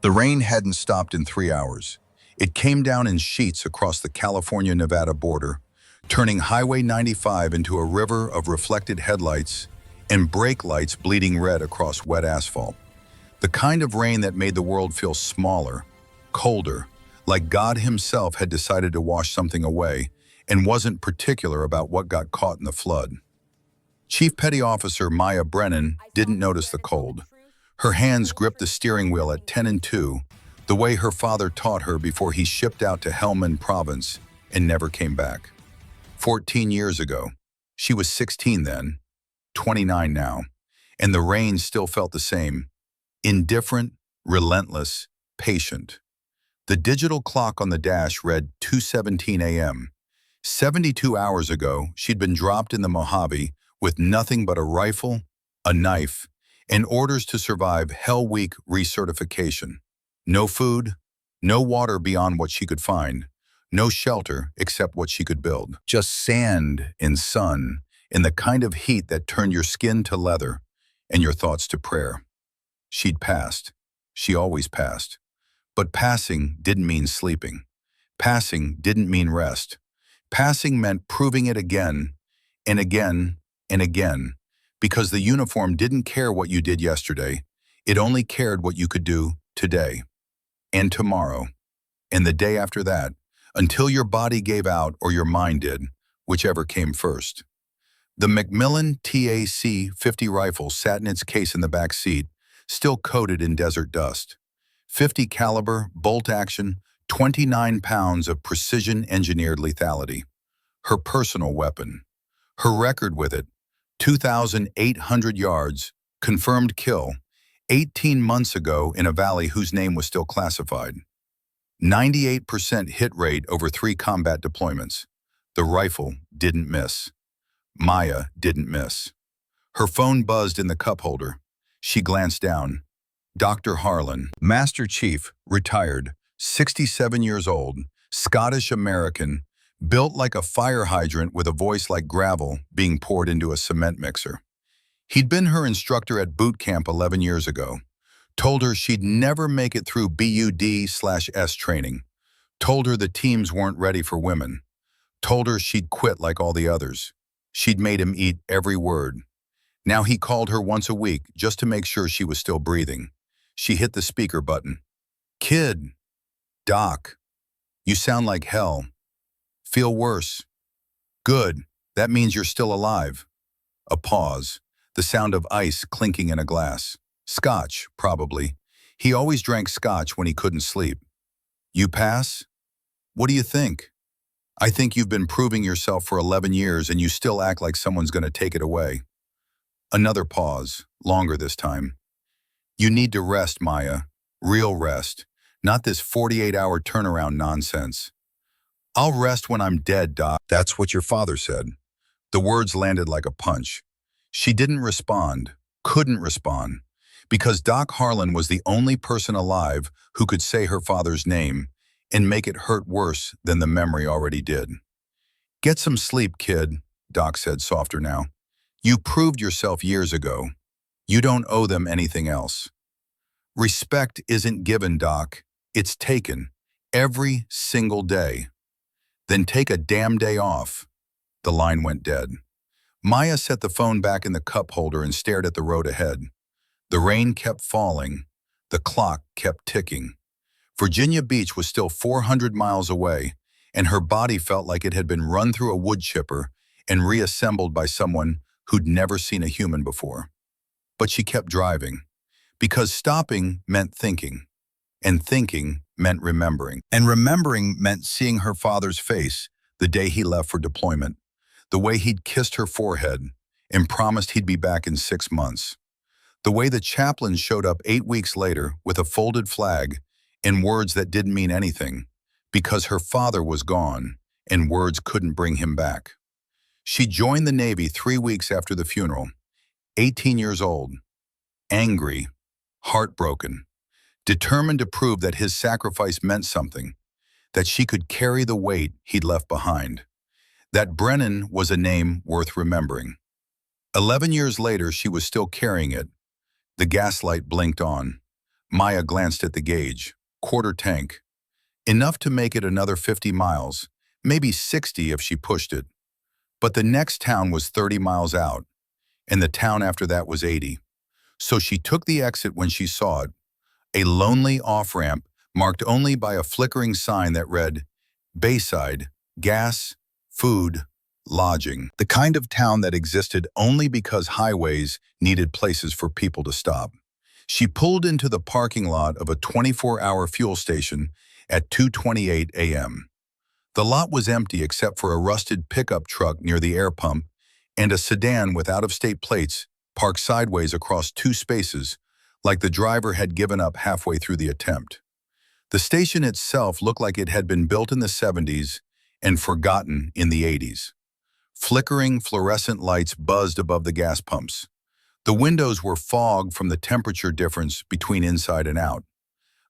The rain hadn't stopped in 3 hours. It came down in sheets across the California-Nevada border, turning Highway 95 into a river of reflected headlights and brake lights bleeding red across wet asphalt. The kind of rain that made the world feel smaller, colder, like God himself had decided to wash something away and wasn't particular about what got caught in the flood. Chief Petty Officer Maya Brennan didn't notice the cold. Her hands gripped the steering wheel at 10 and 2, the way her father taught her before he shipped out to Helmand Province and never came back. 14 years ago. She was 16 then, 29 now, and the rain still felt the same. Indifferent, relentless, patient. The digital clock on the dash read 2:17 a.m. 72 hours ago, she'd been dropped in the Mojave with nothing but a rifle, a knife, and orders to survive Hell Week recertification. No food, no water beyond what she could find, no shelter except what she could build. Just sand and sun in the kind of heat that turned your skin to leather and your thoughts to prayer. She'd passed. She always passed. But passing didn't mean sleeping. Passing didn't mean rest. Passing meant proving it again and again and again, because the uniform didn't care what you did yesterday. It only cared what you could do today and tomorrow and the day after that, until your body gave out or your mind did, whichever came first. The Macmillan TAC-50 rifle sat in its case in the back seat, still coated in desert dust. 50 caliber, bolt action, 29 pounds of precision-engineered lethality. Her personal weapon. Her record with it, 2,800 yards, confirmed kill, 18 months ago in a valley whose name was still classified. 98% hit rate over 3 combat deployments. The rifle didn't miss. Maya didn't miss. Her phone buzzed in the cup holder. She glanced down. Dr. Harlan, Master Chief, retired, 67 years old, Scottish-American, built like a fire hydrant with a voice like gravel being poured into a cement mixer. He'd been her instructor at boot camp 11 years ago. Told her she'd never make it through BUD/S training. Told her the teams weren't ready for women. Told her she'd quit like all the others. She'd made him eat every word. Now he called her once a week just to make sure she was still breathing. She hit the speaker button. "Kid, Doc, you sound like hell. Feel worse. Good, that means you're still alive." A pause, the sound of ice clinking in a glass. Scotch, probably. He always drank scotch when he couldn't sleep. "You pass? What do you think?" "I think you've been proving yourself for 11 years and you still act like someone's going to take it away." Another pause, longer this time. "You need to rest, Maya. Real rest. Not this 48-hour turnaround nonsense." "I'll rest when I'm dead, Doc." "That's what your father said." The words landed like a punch. She didn't respond, couldn't respond, because Doc Harlan was the only person alive who could say her father's name and make it hurt worse than the memory already did. "Get some sleep, kid," Doc said, softer now. "You proved yourself years ago. You don't owe them anything else." "Respect isn't given, Doc. It's taken. Every single day." "Then take a damn day off." The line went dead. Maya set the phone back in the cup holder and stared at the road ahead. The rain kept falling. The clock kept ticking. Virginia Beach was still 400 miles away, and her body felt like it had been run through a wood chipper and reassembled by someone who'd never seen a human before. But she kept driving, because stopping meant thinking, and thinking meant remembering. And remembering meant seeing her father's face the day he left for deployment, the way he'd kissed her forehead and promised he'd be back in 6 months, the way the chaplain showed up 8 weeks later with a folded flag and words that didn't mean anything, because her father was gone and words couldn't bring him back. She joined the Navy 3 weeks after the funeral, 18 years old, angry, heartbroken, determined to prove that his sacrifice meant something, that she could carry the weight he'd left behind, that Brennan was a name worth remembering. 11 years later, she was still carrying it. The gaslight blinked on. Maya glanced at the gauge. Quarter tank. Enough to make it another 50 miles, maybe 60 if she pushed it. But the next town was 30 miles out, and the town after that was 80. So she took the exit when she saw it, a lonely off-ramp marked only by a flickering sign that read, Bayside, gas, food, lodging. The kind of town that existed only because highways needed places for people to stop. She pulled into the parking lot of a 24-hour fuel station at 2:28 a.m. The lot was empty except for a rusted pickup truck near the air pump and a sedan with out-of-state plates parked sideways across two spaces, like the driver had given up halfway through the attempt. The station itself looked like it had been built in the 70s and forgotten in the 80s. Flickering fluorescent lights buzzed above the gas pumps. The windows were fogged from the temperature difference between inside and out.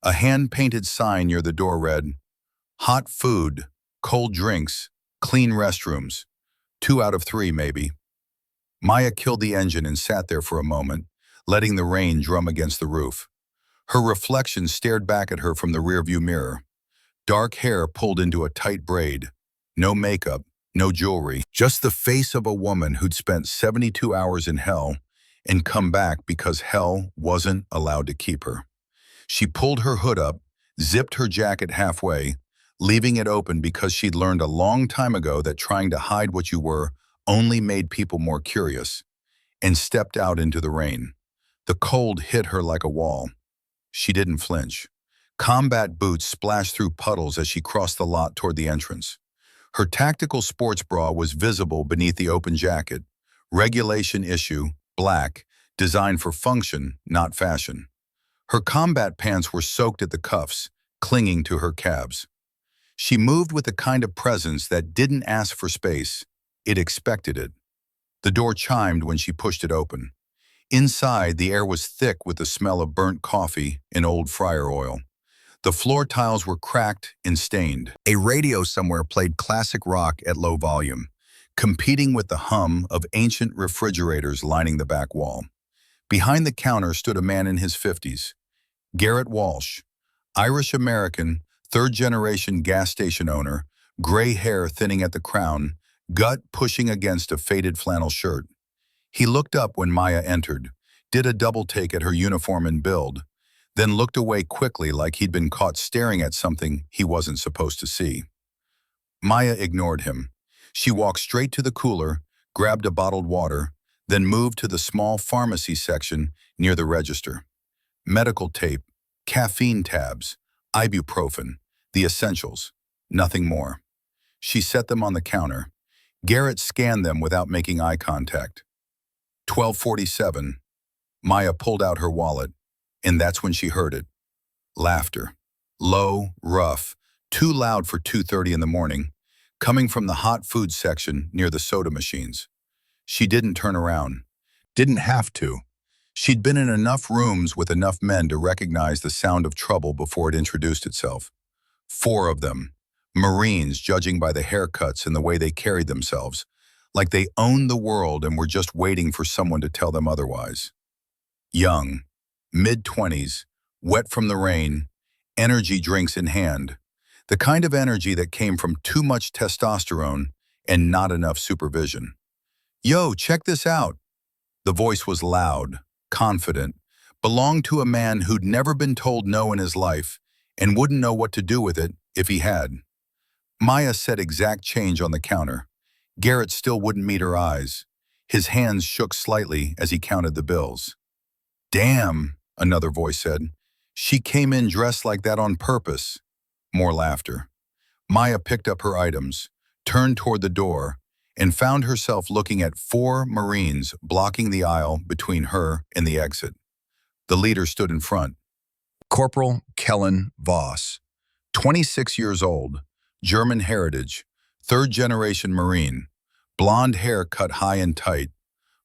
A hand-painted sign near the door read, Hot food, cold drinks, clean restrooms. 2 out of 3, maybe. Maya killed the engine and sat there for a moment, letting the rain drum against the roof. Her reflection stared back at her from the rearview mirror. Dark hair pulled into a tight braid. No makeup, no jewelry, just the face of a woman who'd spent 72 hours in hell and come back because hell wasn't allowed to keep her. She pulled her hood up, zipped her jacket halfway, leaving it open because she'd learned a long time ago that trying to hide what you were only made people more curious, and stepped out into the rain. The cold hit her like a wall. She didn't flinch. Combat boots splashed through puddles as she crossed the lot toward the entrance. Her tactical sports bra was visible beneath the open jacket. Regulation issue, black, designed for function, not fashion. Her combat pants were soaked at the cuffs, clinging to her calves. She moved with the kind of presence that didn't ask for space. It expected it. The door chimed when she pushed it open. Inside, the air was thick with the smell of burnt coffee and old fryer oil. The floor tiles were cracked and stained. A radio somewhere played classic rock at low volume, competing with the hum of ancient refrigerators lining the back wall. Behind the counter stood a man in his 50s, Garrett Walsh, Irish-American, third-generation gas station owner, gray hair thinning at the crown, gut pushing against a faded flannel shirt. He looked up when Maya entered, did a double take at her uniform and build, then looked away quickly like he'd been caught staring at something he wasn't supposed to see. Maya ignored him. She walked straight to the cooler, grabbed a bottled water, then moved to the small pharmacy section near the register. Medical tape, caffeine tabs, ibuprofen, the essentials, nothing more. She set them on the counter. Garrett scanned them without making eye contact. 12:47. Maya pulled out her wallet, and that's when she heard it. Laughter. Low, rough, too loud for 2:30 in the morning, coming from the hot food section near the soda machines. She didn't turn around. Didn't have to. She'd been in enough rooms with enough men to recognize the sound of trouble before it introduced itself. 4 of them. Marines, judging by the haircuts and the way they carried themselves, like they owned the world and were just waiting for someone to tell them otherwise. Young, mid-20s, wet from the rain, energy drinks in hand, the kind of energy that came from too much testosterone and not enough supervision. Yo, check this out. The voice was loud, confident, belonged to a man who'd never been told no in his life and wouldn't know what to do with it if he had. Maya set exact change on the counter. Garrett still wouldn't meet her eyes. His hands shook slightly as he counted the bills. Damn, another voice said. She came in dressed like that on purpose. More laughter. Maya picked up her items, turned toward the door, and found herself looking at 4 Marines blocking the aisle between her and the exit. The leader stood in front. Corporal Kellen Voss, 26 years old, German heritage, third-generation Marine, blonde hair cut high and tight,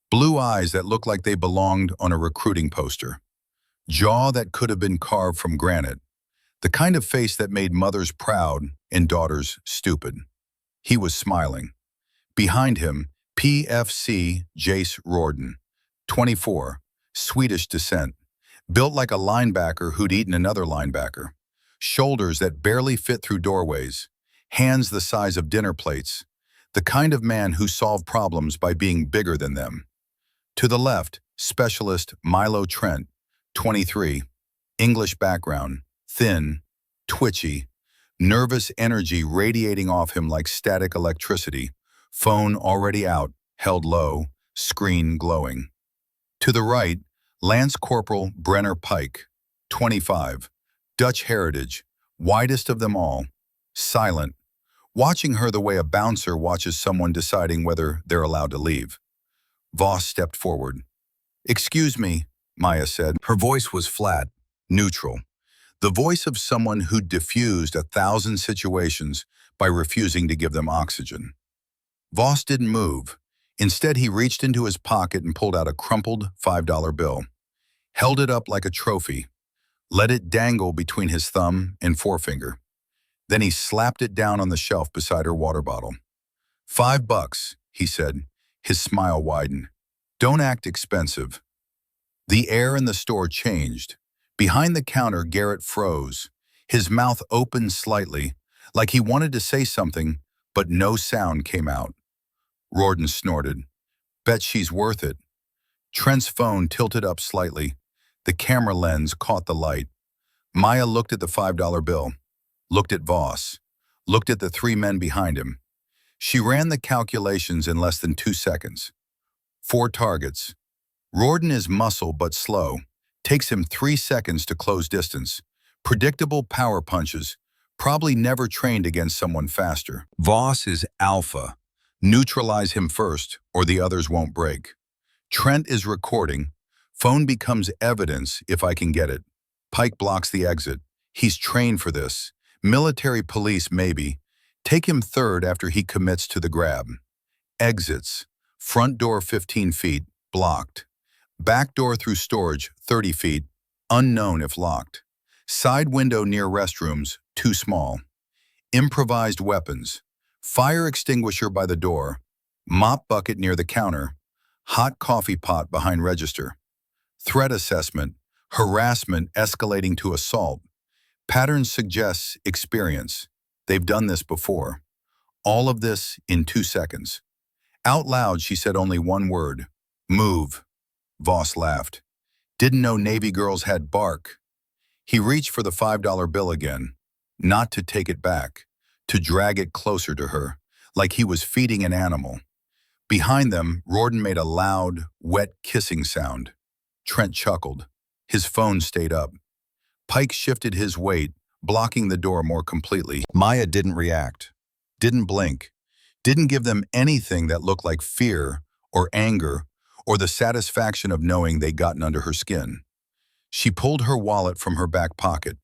blue eyes that looked like they belonged on a recruiting poster, jaw that could have been carved from granite, the kind of face that made mothers proud and daughters stupid. He was smiling. Behind him, PFC Jace Rorden, 24, Swedish descent, Built like a linebacker who'd eaten another linebacker. Shoulders that barely fit through doorways. Hands the size of dinner plates. The kind of man who solved problems by being bigger than them. To the left, specialist Milo Trent, 23, English background, thin, twitchy, nervous energy radiating off him like static electricity, phone already out, held low, screen glowing. To the right, Lance Corporal Brenner Pike, 25, Dutch heritage, widest of them all, silent, watching her the way a bouncer watches someone deciding whether they're allowed to leave. Voss stepped forward. "Excuse me," Maya said. Her voice was flat, neutral. The voice of someone who'd diffused 1,000 situations by refusing to give them oxygen. Voss didn't move. Instead, he reached into his pocket and pulled out a crumpled $5 bill, held it up like a trophy, let it dangle between his thumb and forefinger. Then he slapped it down on the shelf beside her water bottle. $5, he said, his smile widened. Don't act expensive. The air in the store changed. Behind the counter, Garrett froze, his mouth opened slightly, like he wanted to say something, but no sound came out. Rorden snorted. Bet she's worth it. Trent's phone tilted up slightly. The camera lens caught the light. Maya looked at the $5 bill, looked at Voss, looked at the three men behind him. She ran the calculations in less than 2 seconds. 4 targets. Rorden is muscle but slow. Takes him 3 seconds to close distance. Predictable power punches. Probably never trained against someone faster. Voss is alpha. Neutralize him first, or the others won't break. Trent is recording. Phone becomes evidence if I can get it. Pike blocks the exit. He's trained for this. Military police, maybe. Take him third after he commits to the grab. Exits. Front door 15 feet, blocked. Back door through storage, 30 feet, unknown if locked. Side window near restrooms, too small. Improvised weapons. Fire extinguisher by the door. Mop bucket near the counter. Hot coffee pot behind register. Threat assessment. Harassment escalating to assault. Pattern suggests experience. They've done this before. All of this in 2 seconds. Out loud, she said only one word. Move. Voss laughed. Didn't know Navy girls had bark. He reached for the $5 bill again. Not to take it back. To drag it closer to her, like he was feeding an animal. Behind them, Rorden made a loud, wet kissing sound. Trent chuckled. His phone stayed up. Pike shifted his weight, blocking the door more completely. Maya didn't react, didn't blink, didn't give them anything that looked like fear or anger or the satisfaction of knowing they'd gotten under her skin. She pulled her wallet from her back pocket,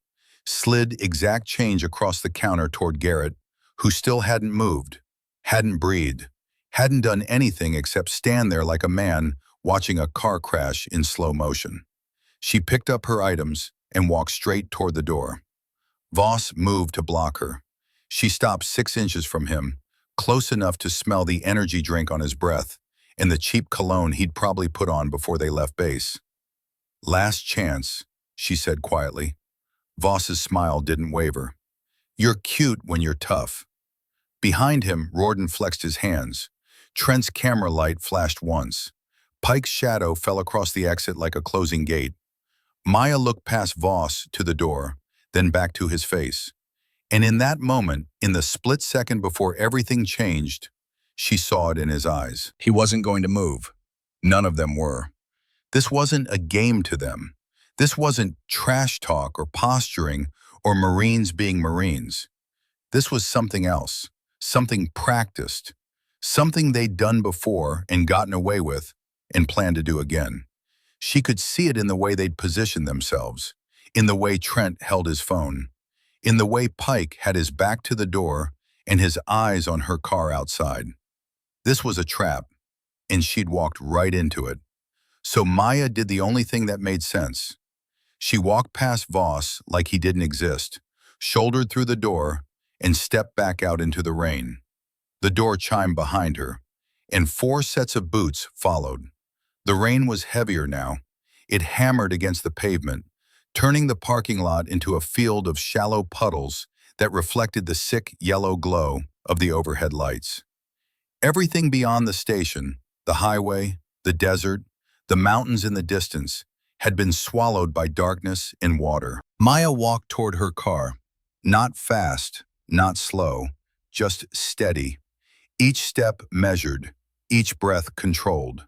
slid exact change across the counter toward Garrett, who still hadn't moved, hadn't breathed, hadn't done anything except stand there like a man watching a car crash in slow motion. She picked up her items and walked straight toward the door. Voss moved to block her. She stopped 6 inches from him, close enough to smell the energy drink on his breath and the cheap cologne he'd probably put on before they left base. Last chance, she said quietly. Voss's smile didn't waver. You're cute when you're tough. Behind him, Rorden flexed his hands. Trent's camera light flashed once. Pike's shadow fell across the exit like a closing gate. Maya looked past Voss to the door, then back to his face. And in that moment, in the split second before everything changed, she saw it in his eyes. He wasn't going to move. None of them were. This wasn't a game to them. This wasn't trash talk or posturing or Marines being Marines. This was something else, something practiced, something they'd done before and gotten away with and planned to do again. She could see it in the way they'd positioned themselves, in the way Trent held his phone, in the way Pike had his back to the door and his eyes on her car outside. This was a trap, and she'd walked right into it. So Maya did the only thing that made sense. She walked past Voss like he didn't exist, shouldered through the door, and stepped back out into the rain. The door chimed behind her, and 4 sets of boots followed. The rain was heavier now. It hammered against the pavement, turning the parking lot into a field of shallow puddles that reflected the sick yellow glow of the overhead lights. Everything beyond the station, the highway, the desert, the mountains in the distance, had been swallowed by darkness and water. Maya walked toward her car, not fast, not slow, just steady, each step measured, each breath controlled.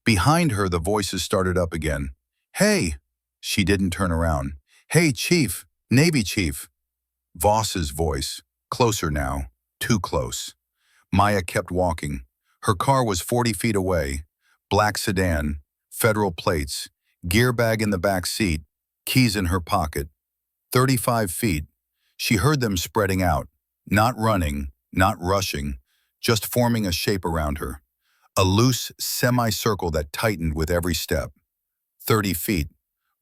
Behind her, the voices started up again. "Hey!" She didn't turn around. "Hey, Chief! Navy Chief!" Voss's voice, closer now, too close. Maya kept walking. Her car was 40 feet away, black sedan, federal plates, gear bag in the back seat, keys in her pocket. 35 feet. She heard them spreading out, not running, not rushing, just forming a shape around her. A loose semicircle that tightened with every step. 30 feet.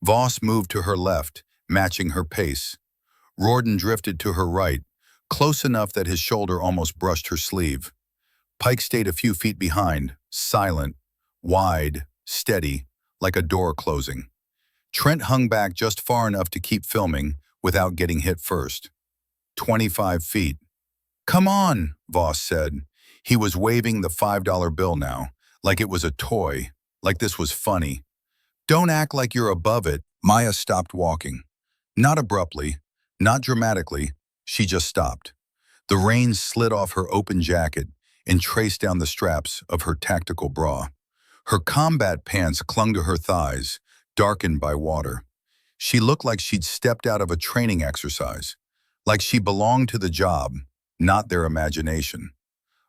Voss moved to her left, matching her pace. Rorden drifted to her right, close enough that his shoulder almost brushed her sleeve. Pike stayed a few feet behind, silent, wide, steady, like a door closing. Trent hung back just far enough to keep filming without getting hit first. 25 feet. "Come on," Voss said. He was waving the $5 bill now, like it was a toy, like this was funny. "Don't act like you're above it." Maya stopped walking. Not abruptly, not dramatically, she just stopped. The reins slid off her open jacket and traced down the straps of her tactical bra. Her combat pants clung to her thighs, darkened by water. She looked like she'd stepped out of a training exercise, like she belonged to the job, not their imagination.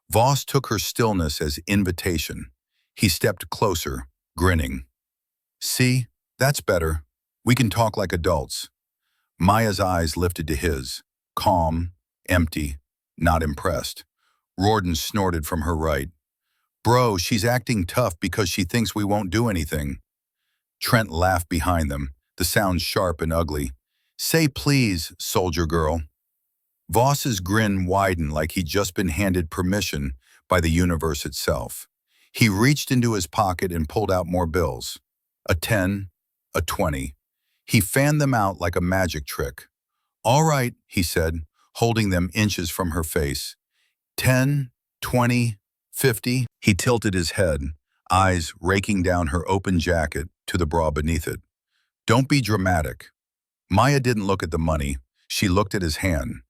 Voss took her stillness as invitation. He stepped closer, grinning. "See, that's better. We can talk like adults." Maya's eyes lifted to his, calm, empty, not impressed. Rorden snorted from her right. "Bro, she's acting tough because she thinks we won't do anything." Trent laughed behind them, the sound sharp and ugly. "Say please, soldier girl." Voss's grin widened like he'd just been handed permission by the universe itself. He reached into his pocket and pulled out more bills. A 10, a 20. He fanned them out like a magic trick. "All right," he said, holding them inches from her face. 10, 20, 50. He tilted his head, eyes raking down her open jacket to the bra beneath it. "Don't be dramatic." Maya didn't look at the money. She looked at his hand.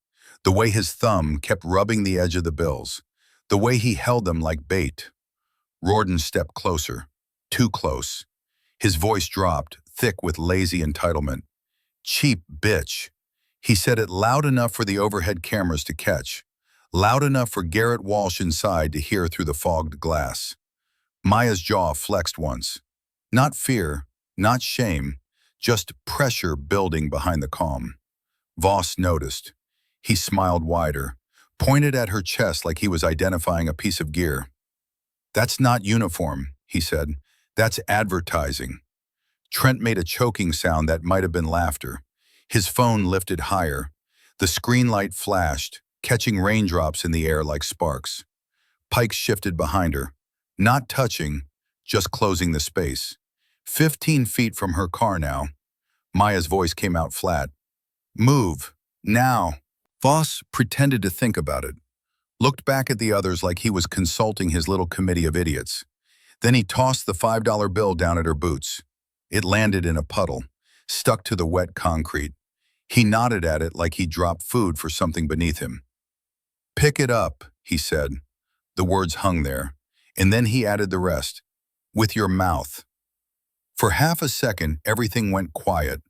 The way his thumb kept rubbing the edge of the bills. The way he held them like bait. Rorden stepped closer. Too close. His voice dropped, thick with lazy entitlement. "Cheap bitch." He said it loud enough for the overhead cameras to catch. Loud enough for Garrett Walsh inside to hear through the fogged glass. Maya's jaw flexed once. Not fear, not shame, just pressure building behind the calm. Voss noticed. He smiled wider, pointed at her chest like he was identifying a piece of gear. "That's not uniform," he said. "That's advertising." Trent made a choking sound that might have been laughter. His phone lifted higher. The screen light flashed, catching raindrops in the air like sparks. Pike shifted behind her, not touching, just closing the space. 15 feet from her car now. Maya's voice came out flat. "Move, now." Voss pretended to think about it, looked back at the others like he was consulting his little committee of idiots. Then he tossed the $5 bill down at her boots. It landed in a puddle, stuck to the wet concrete. He nodded at it like he dropped food for something beneath him. "Pick it up," he said. The words hung there, and then he added the rest. "With your mouth." For half a second, everything went quiet.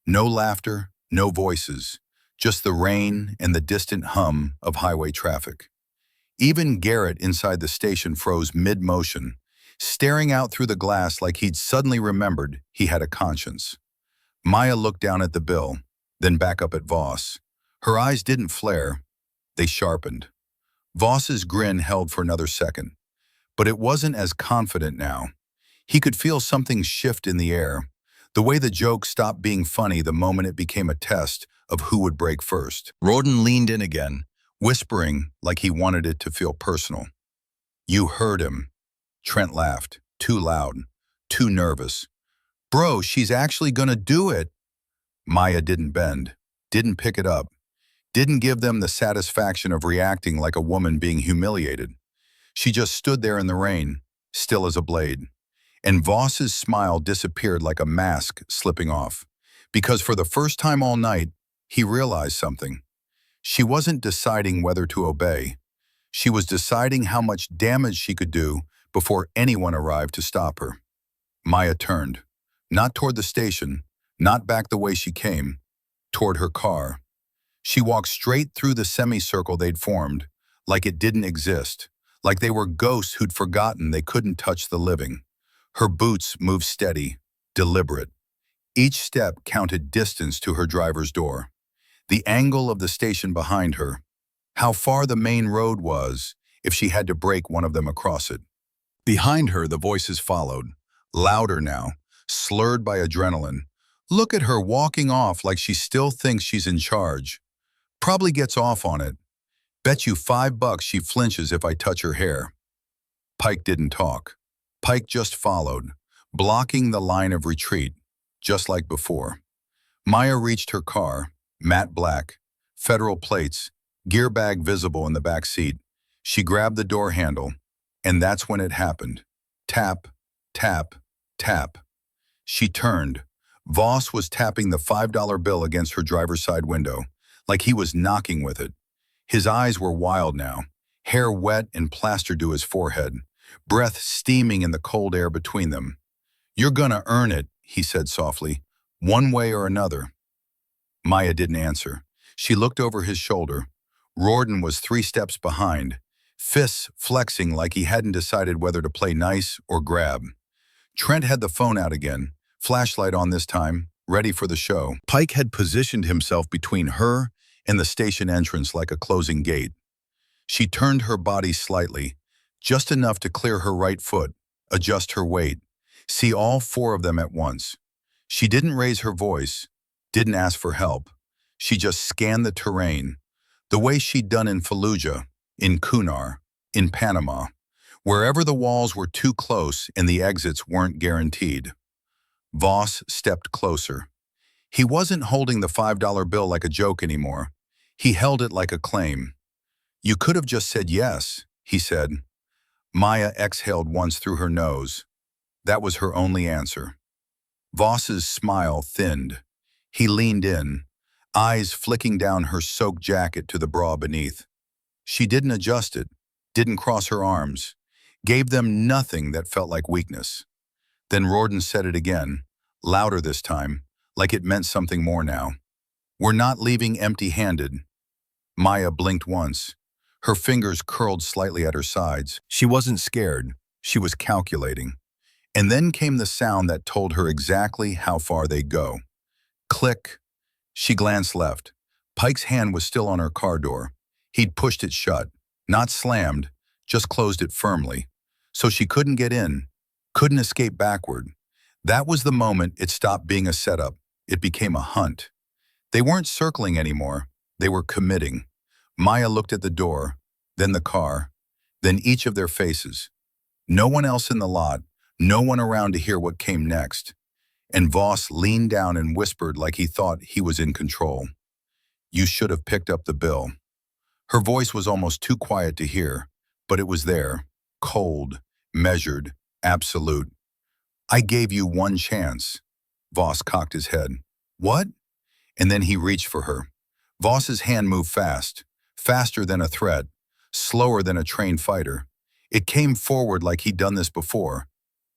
No laughter, no voices, just the rain and the distant hum of highway traffic. Even Garrett inside the station froze mid-motion, staring out through the glass like he'd suddenly remembered he had a conscience. Maya looked down at the bill, then back up at Voss. Her eyes didn't flare, they sharpened. Voss's grin held for another second, but it wasn't as confident now. He could feel something shift in the air, the way the joke stopped being funny the moment it became a test of who would break first. Rorden leaned in again, whispering like he wanted it to feel personal. "You heard him." Trent laughed, too loud, too nervous. Bro, she's actually gonna do it. Maya didn't bend, didn't pick it up, didn't give them the satisfaction of reacting like a woman being humiliated. She just stood there in the rain, still as a blade. And Voss's smile disappeared like a mask slipping off. Because for the first time all night, he realized something. She wasn't deciding whether to obey. She was deciding how much damage she could do before anyone arrived to stop her. Maya turned, not toward the station, not back the way she came, toward her car. She walked straight through the semicircle they'd formed, like it didn't exist, like they were ghosts who'd forgotten they couldn't touch the living. Her boots moved steady, deliberate. Each step counted distance to her driver's door. The angle of the station behind her, how far the main road was if she had to break one of them across it. Behind her, the voices followed, louder now, slurred by adrenaline. Look at her walking off like she still thinks she's in charge. Probably gets off on it. Bet you $5 she flinches if I touch her hair. Pike didn't talk. Pike just followed, blocking the line of retreat, just like before. Maya reached her car, matte black, federal plates, gear bag visible in the back seat. She grabbed the door handle, and that's when it happened. Tap, tap, tap. She turned. Voss was tapping the $5 bill against her driver's side window, like he was knocking with it. His eyes were wild now, hair wet and plastered to his forehead, breath steaming in the cold air between them. You're gonna earn it, he said softly, one way or another. Maya didn't answer. She looked over his shoulder. Rorden was 3 steps behind, fists flexing like he hadn't decided whether to play nice or grab. Trent had the phone out again, flashlight on this time, ready for the show. Pike had positioned himself between her and the station entrance like a closing gate. She turned her body slightly, just enough to clear her right foot, adjust her weight, see all 4 of them at once. She didn't raise her voice, didn't ask for help. She just scanned the terrain, the way she'd done in Fallujah, in Kunar, in Panama, wherever the walls were too close and the exits weren't guaranteed. Voss stepped closer. He wasn't holding the $5 bill like a joke anymore. He held it like a claim. You could have just said yes, he said. Maya exhaled once through her nose. That was her only answer. Voss's smile thinned. He leaned in, eyes flicking down her soaked jacket to the bra beneath. She didn't adjust it, didn't cross her arms, gave them nothing that felt like weakness. Then Rorden said it again, louder this time, like it meant something more now. We're not leaving empty-handed. Maya blinked once. Her fingers curled slightly at her sides. She wasn't scared. She was calculating. And then came the sound that told her exactly how far they'd go. Click. She glanced left. Pike's hand was still on her car door. He'd pushed it shut. Not slammed, just closed it firmly. So she couldn't get in, couldn't escape backward. That was the moment it stopped being a setup. It became a hunt. They weren't circling anymore. They were committing. Maya looked at the door, then the car, then each of their faces. No one else in the lot, no one around to hear what came next. And Voss leaned down and whispered like he thought he was in control. You should have picked up the bill. Her voice was almost too quiet to hear, but it was there, cold, measured, absolute. I gave you one chance. Voss cocked his head. What? And then he reached for her. Voss's hand moved fast, faster than a threat, slower than a trained fighter. It came forward like he'd done this before.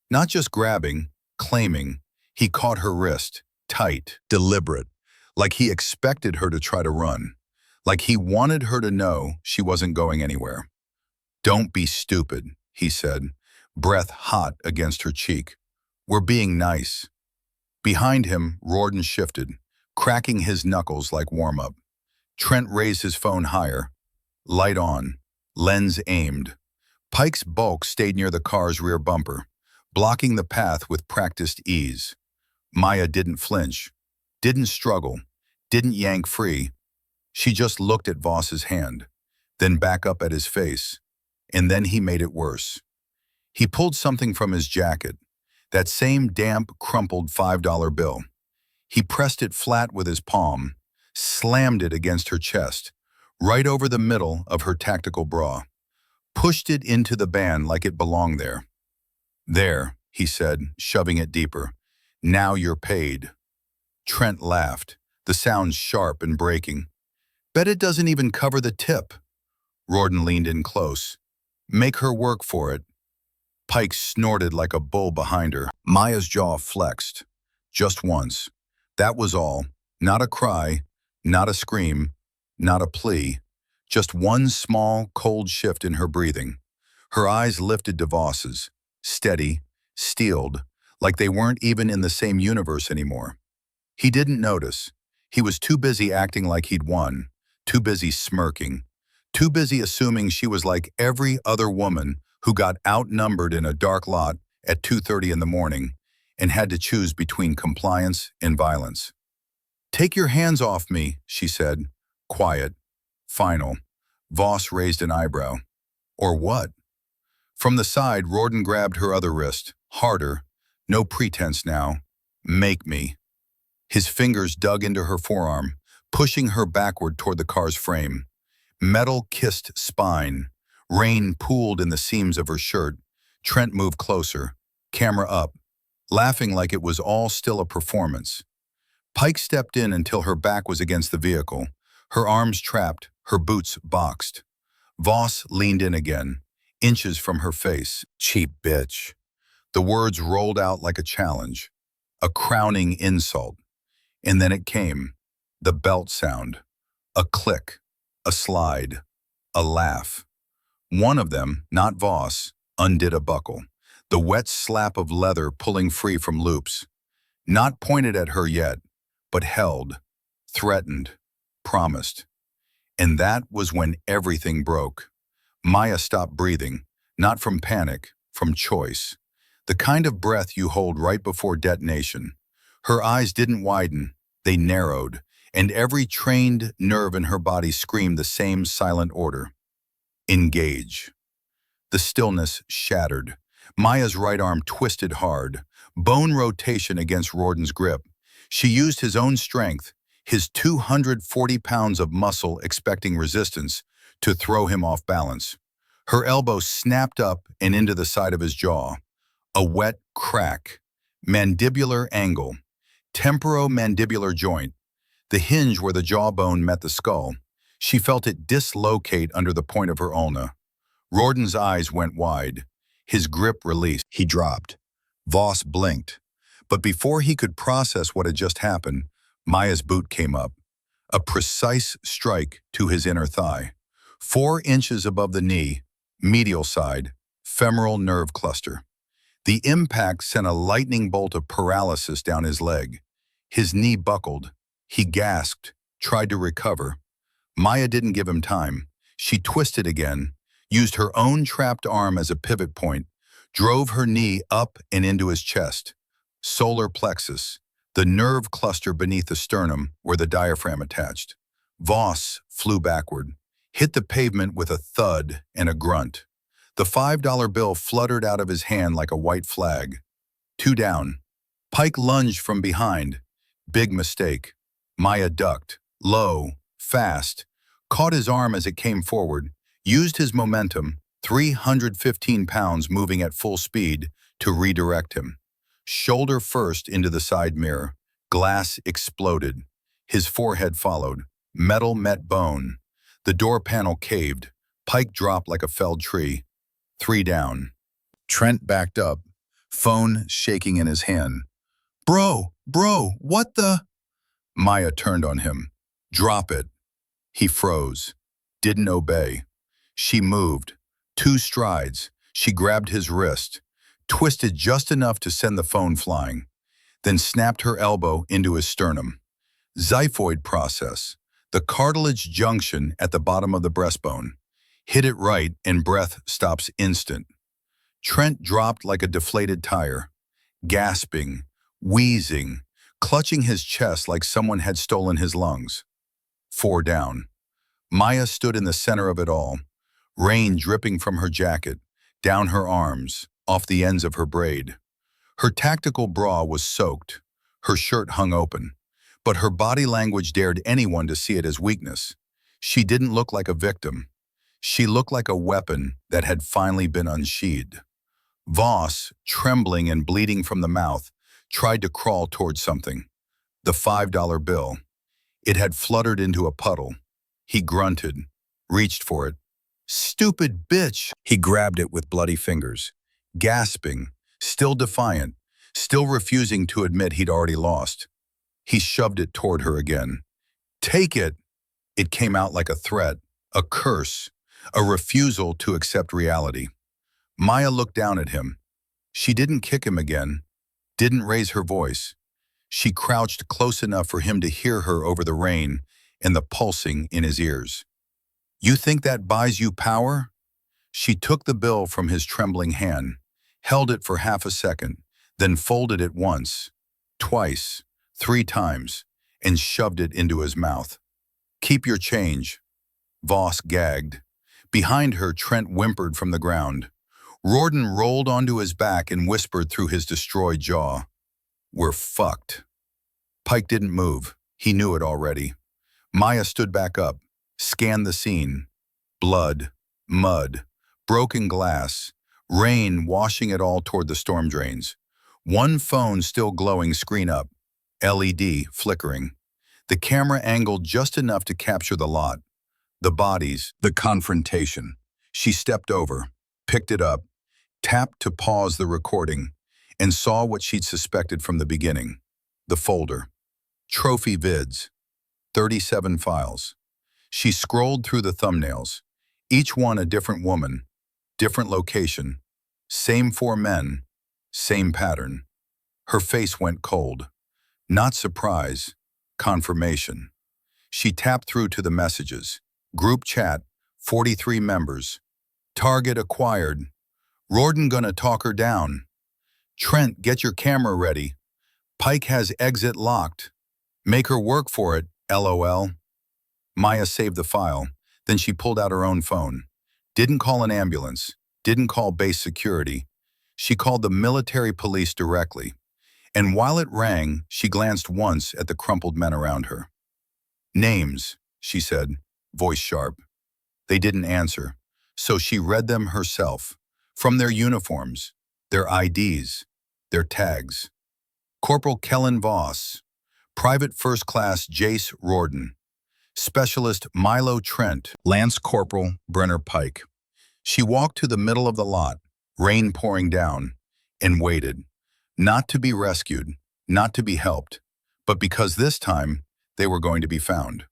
Not just grabbing, claiming. He caught her wrist, tight, deliberate, like he expected her to try to run, like he wanted her to know she wasn't going anywhere. Don't be stupid, he said, breath hot against her cheek. We're being nice. Behind him, Rorden shifted, cracking his knuckles like warm-up. Trent raised his phone higher. Light on, lens aimed. Pike's bulk stayed near the car's rear bumper, blocking the path with practiced ease. Maya didn't flinch, didn't struggle, didn't yank free. She just looked at Voss's hand, then back up at his face, and then he made it worse. He pulled something from his jacket, That same damp, crumpled $5 bill. He pressed it flat with his palm, slammed it against her chest, right over the middle of her tactical bra, pushed it into the band like it belonged there. "There," he said, shoving it deeper. "Now you're paid." Trent laughed, the sound sharp and breaking. "Bet it doesn't even cover the tip." Rawdon leaned in close. "Make her work for it." Pike snorted like a bull behind her. Maya's jaw flexed. Just once. That was all. Not a cry, not a scream, not a plea. Just one small, cold shift in her breathing. Her eyes lifted to Voss's, steady, steeled, like they weren't even in the same universe anymore. He didn't notice. He was too busy acting like he'd won, too busy smirking, too busy assuming she was like every other woman who got outnumbered in a dark lot at 2:30 in the morning and had to choose between compliance and violence. "Take your hands off me," she said. Quiet. Final. Voss raised an eyebrow. "Or what?" From the side, Rawdon grabbed her other wrist, harder. No pretense now. "Make me." His fingers dug into her forearm, pushing her backward toward the car's frame. Metal kissed spine. Rain pooled in the seams of her shirt. Trent moved closer, camera up, laughing like it was all still a performance. Pike stepped in until her back was against the vehicle, her arms trapped, her boots boxed. Voss leaned in again, inches from her face. "Cheap bitch." The words rolled out like a challenge, a crowning insult. And then it came, the belt sound. A click, a slide, a laugh. One of them, not Voss, undid a buckle, the wet slap of leather pulling free from loops. Not pointed at her yet, but held, threatened, promised. And that was when everything broke. Maya stopped breathing, not from panic, from choice. The kind of breath you hold right before detonation. Her eyes didn't widen, they narrowed, and every trained nerve in her body screamed the same silent order. Engage. The stillness shattered. Maya's right arm twisted hard, bone rotation against Rawdon's grip. She used his own strength, his 240 pounds of muscle expecting resistance, to throw him off balance. Her elbow snapped up and into the side of his jaw. A wet crack. Mandibular angle. Temporomandibular joint. The hinge where the jawbone met the skull. She felt it dislocate under the point of her ulna. Rawdon's eyes went wide. His grip released. He dropped. Voss blinked. But before he could process what had just happened, Maya's boot came up. A precise strike to his inner thigh. 4 inches above the knee, medial side, femoral nerve cluster. The impact sent a lightning bolt of paralysis down his leg. His knee buckled. He gasped, tried to recover. Maya didn't give him time. She twisted again, used her own trapped arm as a pivot point, drove her knee up and into his chest. Solar plexus, the nerve cluster beneath the sternum where the diaphragm attached. Voss flew backward, hit the pavement with a thud and a grunt. The $5 bill fluttered out of his hand like a white flag. 2 down. Pike lunged from behind. Big mistake. Maya ducked, low, fast, caught his arm as it came forward, used his momentum, 315 pounds moving at full speed, to redirect him. Shoulder first into the side mirror. Glass exploded. His forehead followed. Metal met bone. The door panel caved. Pike dropped like a felled tree. 3 down. Trent backed up, phone shaking in his hand. Bro, what the? Maya turned on him. Drop it. He froze. Didn't obey. She moved. 2 strides. She grabbed his wrist, twisted just enough to send the phone flying, then snapped her elbow into his sternum. Xiphoid process, the cartilage junction at the bottom of the breastbone. Hit it right and breath stops instant. Trent dropped like a deflated tire, gasping, wheezing, clutching his chest like someone had stolen his lungs. 4 down. Maya stood in the center of it all, rain dripping from her jacket, down her arms, off the ends of her braid. Her tactical bra was soaked, her shirt hung open, but her body language dared anyone to see it as weakness. She didn't look like a victim. She looked like a weapon that had finally been unsheathed. Voss, trembling and bleeding from the mouth, tried to crawl towards something. The $5 bill. It had fluttered into a puddle. He grunted, reached for it. "Stupid bitch!" He grabbed it with bloody fingers, gasping, still defiant, still refusing to admit he'd already lost. He shoved it toward her again. "Take it!" It came out like a threat, a curse, a refusal to accept reality. Maya looked down at him. She didn't kick him again, didn't raise her voice. She crouched close enough for him to hear her over the rain and the pulsing in his ears. "You think that buys you power?" She took the bill from his trembling hand, held it for half a second, then folded it once, twice, 3 times, and shoved it into his mouth. "Keep your change." Voss gagged. Behind her, Trent whimpered from the ground. Riordan rolled onto his back and whispered through his destroyed jaw, "We're fucked." Pike didn't move. He knew it already. Maya stood back up, scanned the scene. Blood, mud, broken glass, rain washing it all toward the storm drains. One phone still glowing screen up, LED flickering. The camera angled just enough to capture the lot. The bodies, the confrontation. She stepped over, picked it up, tapped to pause the recording, and saw what she'd suspected from the beginning. The folder. Trophy vids. 37 files. She scrolled through the thumbnails, each one a different woman, different location, same 4 men, same pattern. Her face went cold. Not surprise, confirmation. She tapped through to the messages. Group chat, 43 members. Target acquired. Riordan gonna talk her down. Trent, get your camera ready. Pike has exit locked. Make her work for it, LOL. Maya saved the file. Then she pulled out her own phone. Didn't call an ambulance. Didn't call base security. She called the military police directly. And while it rang, she glanced once at the crumpled men around her. "Names," she said, voice sharp. They didn't answer, so she read them herself, from their uniforms, their IDs, their tags. Corporal Kellen Voss, Private First Class Jace Riordan, Specialist Milo Trent, Lance Corporal Brenner Pike. She walked to the middle of the lot, rain pouring down, and waited. Not to be rescued, not to be helped, but because this time they were going to be found.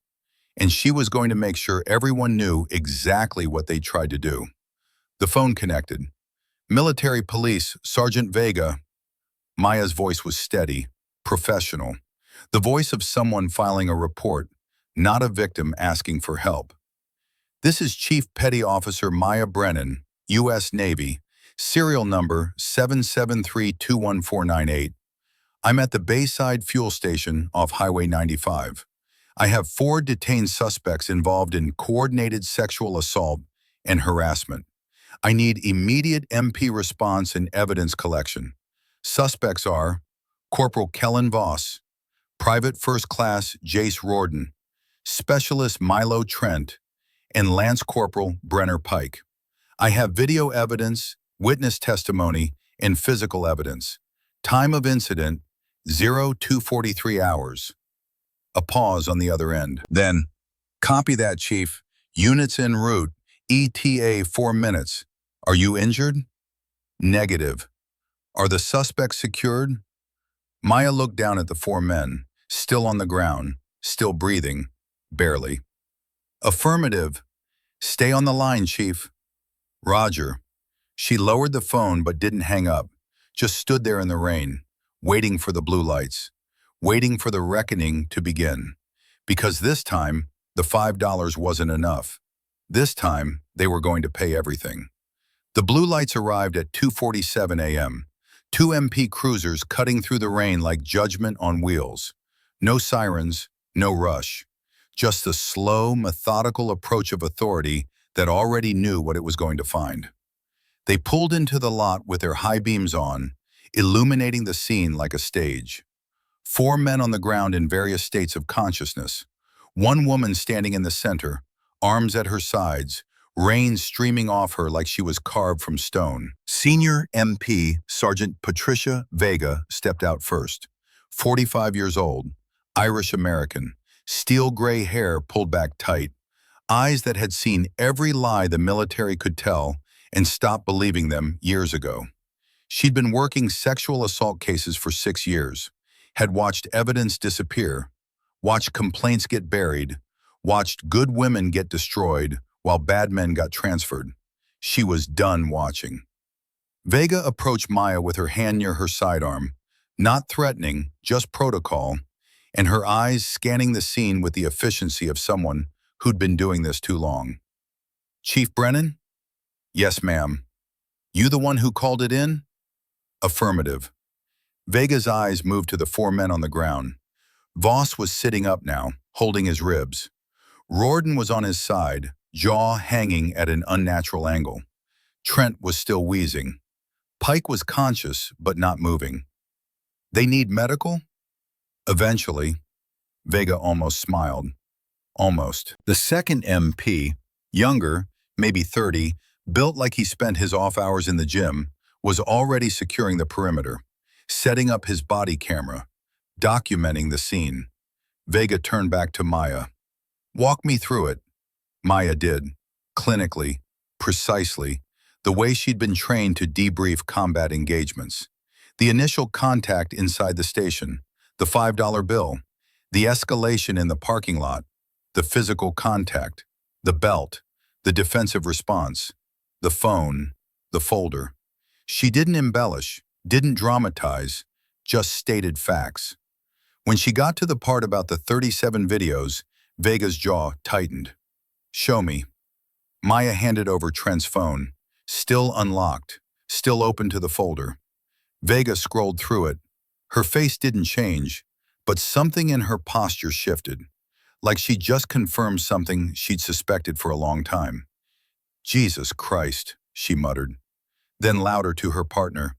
And she was going to make sure everyone knew exactly what they tried to do. The phone connected. "Military Police, Sergeant Vega." Maya's voice was steady, professional. The voice of someone filing a report, not a victim asking for help. "This is Chief Petty Officer Maya Brennan, U.S. Navy, serial number 773-21498. I'm at the Bayside Fuel Station off Highway 95. I have 4 detained suspects involved in coordinated sexual assault and harassment. I need immediate MP response and evidence collection. Suspects are Corporal Kellen Voss, Private First Class Jace Riordan, Specialist Milo Trent, and Lance Corporal Brenner Pike. I have video evidence, witness testimony, and physical evidence. Time of incident, 0243 hours. A pause on the other end. Then, "Copy that, Chief. Units en route. ETA 4 minutes. Are you injured?" "Negative." "Are the suspects secured?" Maya looked down at the 4 men, still on the ground, still breathing, barely. "Affirmative. Stay on the line, Chief." "Roger." She lowered the phone but didn't hang up, just stood there in the rain, waiting for the blue lights, waiting for the reckoning to begin. Because this time, the $5 wasn't enough. This time, they were going to pay everything. The blue lights arrived at 2:47 a.m., 2 MP cruisers cutting through the rain like judgment on wheels. No sirens, no rush. Just the slow, methodical approach of authority that already knew what it was going to find. They pulled into the lot with their high beams on, illuminating the scene like a stage. Four men on the ground in various states of consciousness. One woman standing in the center, arms at her sides, rain streaming off her like she was carved from stone. Senior MP Sergeant Patricia Vega stepped out first. 45 years old, Irish-American, steel gray hair pulled back tight, eyes that had seen every lie the military could tell and stopped believing them years ago. She'd been working sexual assault cases for 6 years, had watched evidence disappear, watched complaints get buried, watched good women get destroyed while bad men got transferred. She was done watching. Vega approached Maya with her hand near her sidearm, not threatening, just protocol, and her eyes scanning the scene with the efficiency of someone who'd been doing this too long. "Chief Brennan?" "Yes, ma'am." "You the one who called it in?" "Affirmative." Vega's eyes moved to the four men on the ground. Voss was sitting up now, holding his ribs. Rorden was on his side, jaw hanging at an unnatural angle. Trent was still wheezing. Pike was conscious, but not moving. "They need medical?" "Eventually." Vega almost smiled. Almost. The second MP, younger, maybe 30, built like he spent his off hours in the gym, was already securing the perimeter, setting up his body camera, documenting the scene. Vega turned back to Maya. "Walk me through it." Maya did, clinically, precisely, the way she'd been trained to debrief combat engagements. The initial contact inside the station, the $5 bill, the escalation in the parking lot, the physical contact, the belt, the defensive response, the phone, the folder. She didn't embellish, didn't dramatize, just stated facts. When she got to the part about the 37 videos, Vega's jaw tightened. "Show me." Maya handed over Trent's phone, still unlocked, still open to the folder. Vega scrolled through it. Her face didn't change, but something in her posture shifted, like she just confirmed something she'd suspected for a long time. "Jesus Christ," she muttered. Then louder to her partner,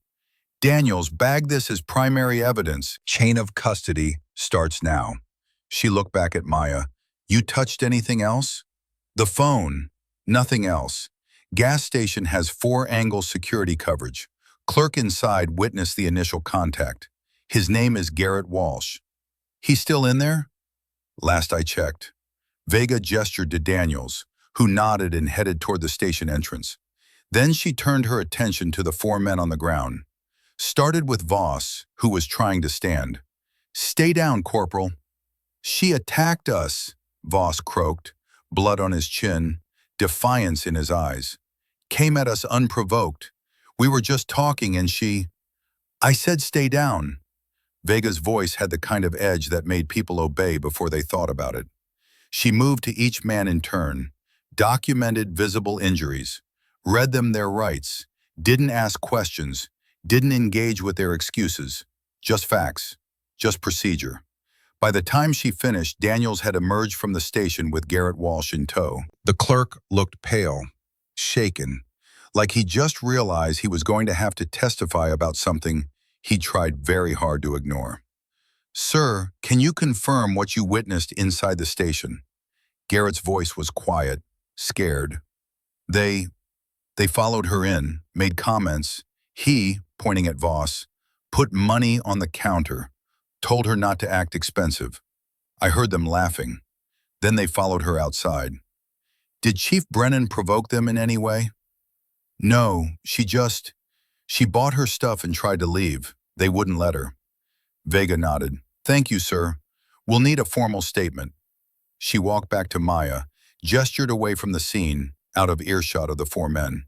"Daniels bagged this as primary evidence. Chain of custody starts now." She looked back at Maya. "You touched anything else?" "The phone. Nothing else. Gas station has 4-angle security coverage. Clerk inside witnessed the initial contact. His name is Garrett Walsh." "He's still in there?" "Last I checked." Vega gestured to Daniels, who nodded and headed toward the station entrance. Then she turned her attention to the four men on the ground. Started with Voss, who was trying to stand. "Stay down, Corporal." "She attacked us," Voss croaked, blood on his chin, defiance in his eyes. "Came at us unprovoked. We were just talking and she—" "I said stay down." Vega's voice had the kind of edge that made people obey before they thought about it. She moved to each man in turn, documented visible injuries, read them their rights, didn't ask questions, didn't engage with their excuses, just facts, just procedure. By the time she finished, Daniels had emerged from the station with Garrett Walsh in tow. The clerk looked pale, shaken, like he just realized he was going to have to testify about something he tried very hard to ignore. "Sir, can you confirm what you witnessed inside the station?" Garrett's voice was quiet, scared. They followed her in, made comments. He, pointing at Voss, put money on the counter, told her not to act expensive. I heard them laughing. Then they followed her outside. "Did Chief Brennan provoke them in any way?" "No, she bought her stuff and tried to leave. They wouldn't let her." Vega nodded. "Thank you, sir. We'll need a formal statement." She walked back to Maya, gestured away from the scene, out of earshot of the four men.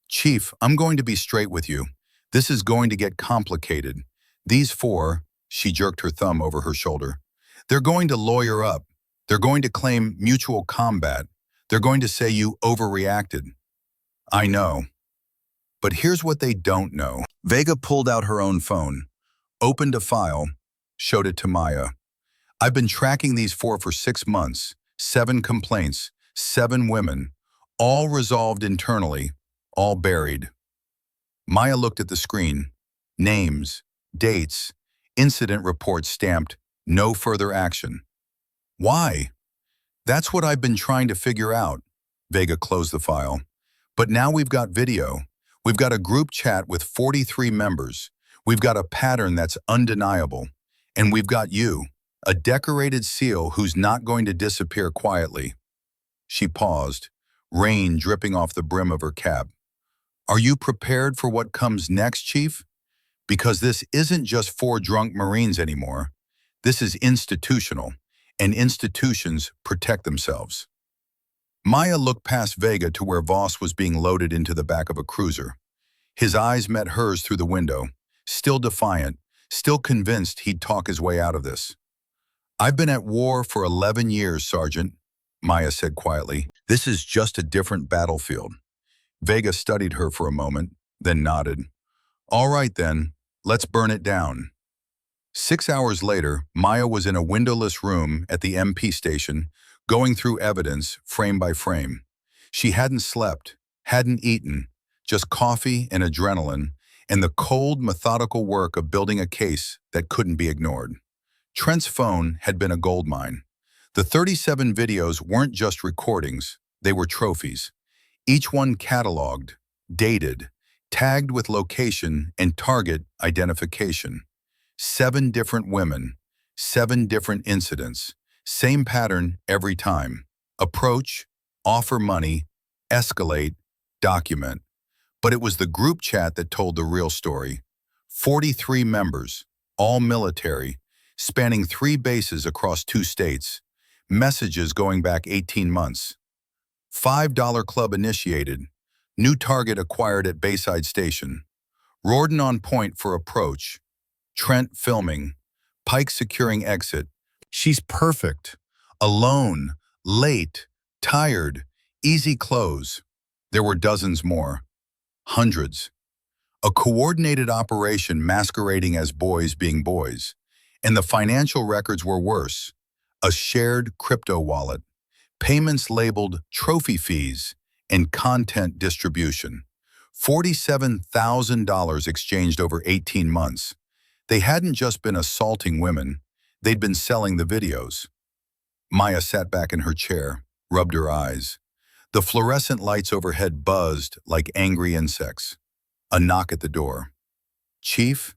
"Chief, I'm going to be straight with you. This is going to get complicated. These four," she jerked her thumb over her shoulder, "they're going to lawyer up. They're going to claim mutual combat. They're going to say you overreacted." "I know. But here's what they don't know." Vega pulled out her own phone, opened a file, showed it to Maya. "I've been tracking these four for 6 months, 7 complaints, 7 women, all resolved internally, all buried." Maya looked at the screen. Names, dates, incident reports stamped, no further action. Why? That's what I've been trying to figure out. Vega closed the file. But now we've got video. We've got a group chat with 43 members. We've got a pattern that's undeniable. And we've got you, a decorated seal who's not going to disappear quietly. She paused, rain dripping off the brim of her cap. Are you prepared for what comes next, Chief? Because this isn't just four drunk Marines anymore. This is institutional, and institutions protect themselves. Maya looked past Vega to where Voss was being loaded into the back of a cruiser. His eyes met hers through the window, still defiant, still convinced he'd talk his way out of this. I've been at war for 11 years, Sergeant, Maya said quietly. This is just a different battlefield. Vega studied her for a moment, then nodded. All right then, let's burn it down. 6 hours later, Maya was in a windowless room at the MP station, going through evidence frame by frame. She hadn't slept, hadn't eaten, just coffee and adrenaline, and the cold, methodical work of building a case that couldn't be ignored. Trent's phone had been a goldmine. The 37 videos weren't just recordings, they were trophies. Each one cataloged, dated, tagged with location and target identification. 7 different women, 7 different incidents, same pattern every time. Approach, offer money, escalate, document. But it was the group chat that told the real story. 43 members, all military, spanning 3 bases across 2 states, messages going back 18 months. $5 club initiated, new target acquired at Bayside Station. Rorden on point for approach, Trent filming, Pike securing exit. She's perfect. Alone, late, tired, easy close. There were dozens more. Hundreds. A coordinated operation masquerading as boys being boys. And the financial records were worse. A shared crypto wallet. Payments labeled trophy fees and content distribution. $47,000 exchanged over 18 months. They hadn't just been assaulting women, they'd been selling the videos. Maya sat back in her chair, rubbed her eyes. The fluorescent lights overhead buzzed like angry insects. A knock at the door. Chief?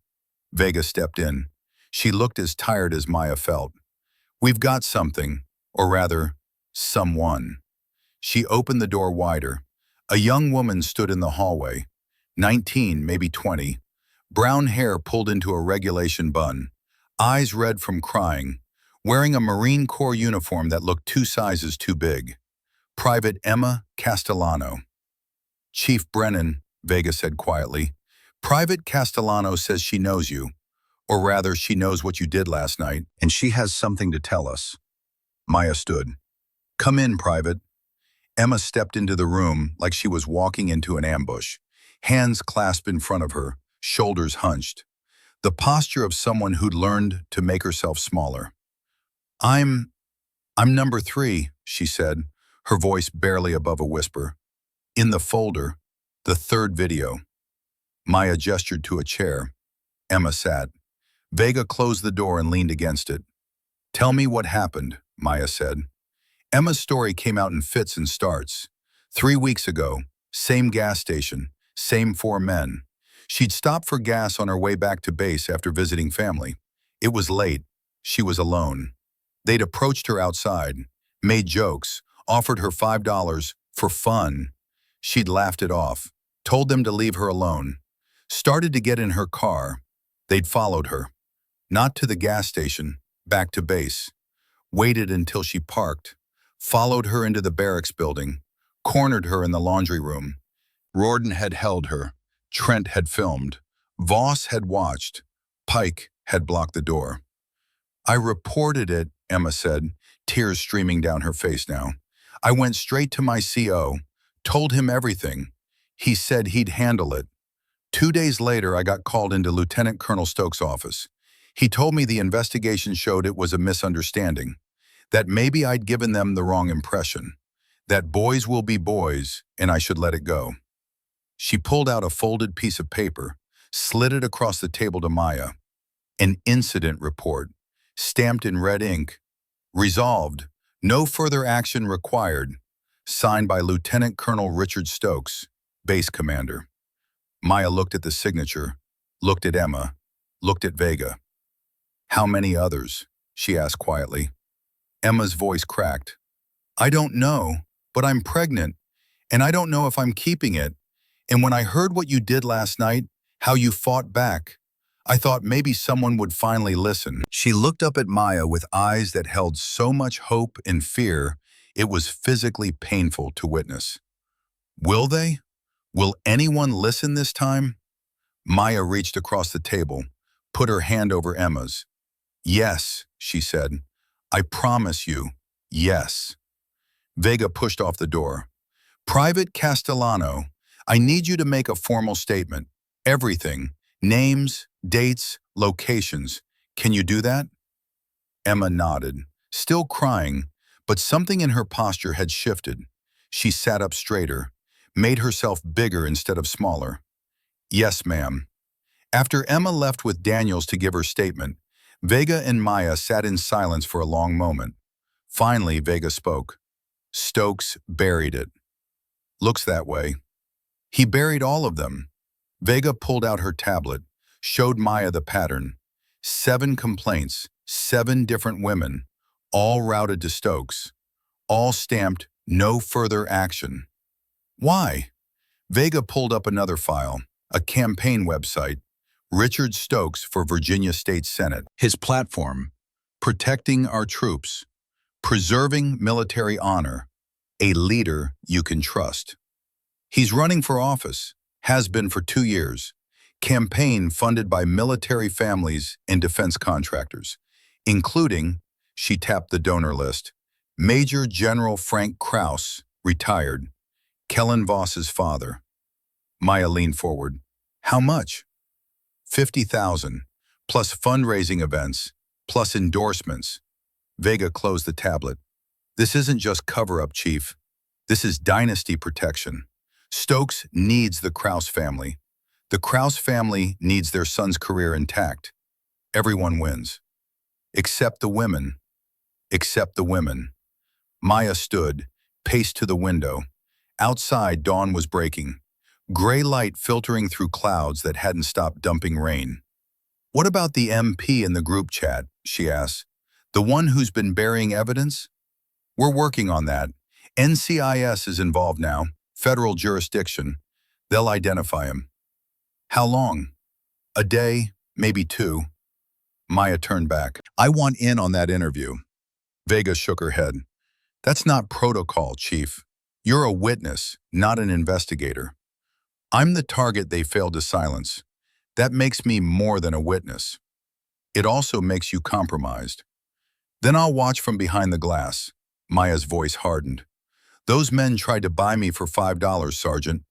Vega stepped in. She looked as tired as Maya felt. We've got something, or rather, someone. She opened the door wider. A young woman stood in the hallway, 19, maybe 20, brown hair pulled into a regulation bun, eyes red from crying, wearing a Marine Corps uniform that looked 2 sizes too big. Private Emma Castellano. Chief Brennan, Vega said quietly. Private Castellano says she knows you, or rather she knows what you did last night, and she has something to tell us. Maya stood. Come in, Private. Emma stepped into the room like she was walking into an ambush, hands clasped in front of her, shoulders hunched. The posture of someone who'd learned to make herself smaller. I'm number 3, she said, her voice barely above a whisper. In the folder, the 3rd video. Maya gestured to a chair. Emma sat. Vega closed the door and leaned against it. Tell me what happened, Maya said. Emma's story came out in fits and starts. 3 weeks ago, same gas station, same 4 men. She'd stopped for gas on her way back to base after visiting family. It was late. She was alone. They'd approached her outside, made jokes, offered her $5 for fun. She'd laughed it off, told them to leave her alone. Started to get in her car. They'd followed her. Not to the gas station, back to base. Waited until she parked. Followed her into the barracks building. Cornered her in the laundry room. Rorden had held her. Trent had filmed. Voss had watched. Pike had blocked the door. I reported it, Emma said, tears streaming down her face now. I went straight to my CO, told him everything. He said he'd handle it. 2 days later, I got called into Lieutenant Colonel Stokes' office. He told me the investigation showed it was a misunderstanding, that maybe I'd given them the wrong impression, that boys will be boys and I should let it go. She pulled out a folded piece of paper, slid it across the table to Maya. An incident report, stamped in red ink. Resolved, no further action required. Signed by Lieutenant Colonel Richard Stokes, base commander. Maya looked at the signature, looked at Emma, looked at Vega. How many others? She asked quietly. Emma's voice cracked. I don't know, but I'm pregnant, and I don't know if I'm keeping it. And when I heard what you did last night, how you fought back, I thought maybe someone would finally listen. She looked up at Maya with eyes that held so much hope and fear, it was physically painful to witness. Will they? Will anyone listen this time? Maya reached across the table, put her hand over Emma's. Yes, she said. I promise you, yes. Vega pushed off the door. Private Castellano, I need you to make a formal statement. Everything. Names, dates, locations. Can you do that? Emma nodded, still crying, but something in her posture had shifted. She sat up straighter, made herself bigger instead of smaller. Yes, ma'am. After Emma left with Daniels to give her statement, Vega and Maya sat in silence for a long moment. Finally, Vega spoke. Stokes buried it. Looks that way. He buried all of them. Vega pulled out her tablet, showed Maya the pattern. 7 complaints, 7 different women, all routed to Stokes, all stamped no further action. Why? Vega pulled up another file, a campaign website, Richard Stokes for Virginia State Senate. His platform, protecting our troops, preserving military honor, a leader you can trust. He's running for office, has been for 2 years. Campaign funded by military families and defense contractors, including, she tapped the donor list, Major General Frank Krause, retired, Kellen Voss's father. Maya leaned forward. How much? 50,000, plus fundraising events, plus endorsements. Vega closed the tablet. This isn't just cover-up, Chief. This is dynasty protection. Stokes needs the Krause family. The Krause family needs their son's career intact. Everyone wins. Except the women. Except the women. Maya stood, paced to the window. Outside, dawn was breaking. Gray light filtering through clouds that hadn't stopped dumping rain. What about the MP in the group chat? She asked. The one who's been burying evidence? We're working on that. NCIS is involved now. Federal jurisdiction. They'll identify him. How long? A day, maybe 2. Maya turned back. I want in on that interview. Vega shook her head. That's not protocol, Chief. You're a witness, not an investigator. I'm the target they failed to silence. That makes me more than a witness. It also makes you compromised. Then I'll watch from behind the glass. Maya's voice hardened. Those men tried to buy me for $5, Sergeant.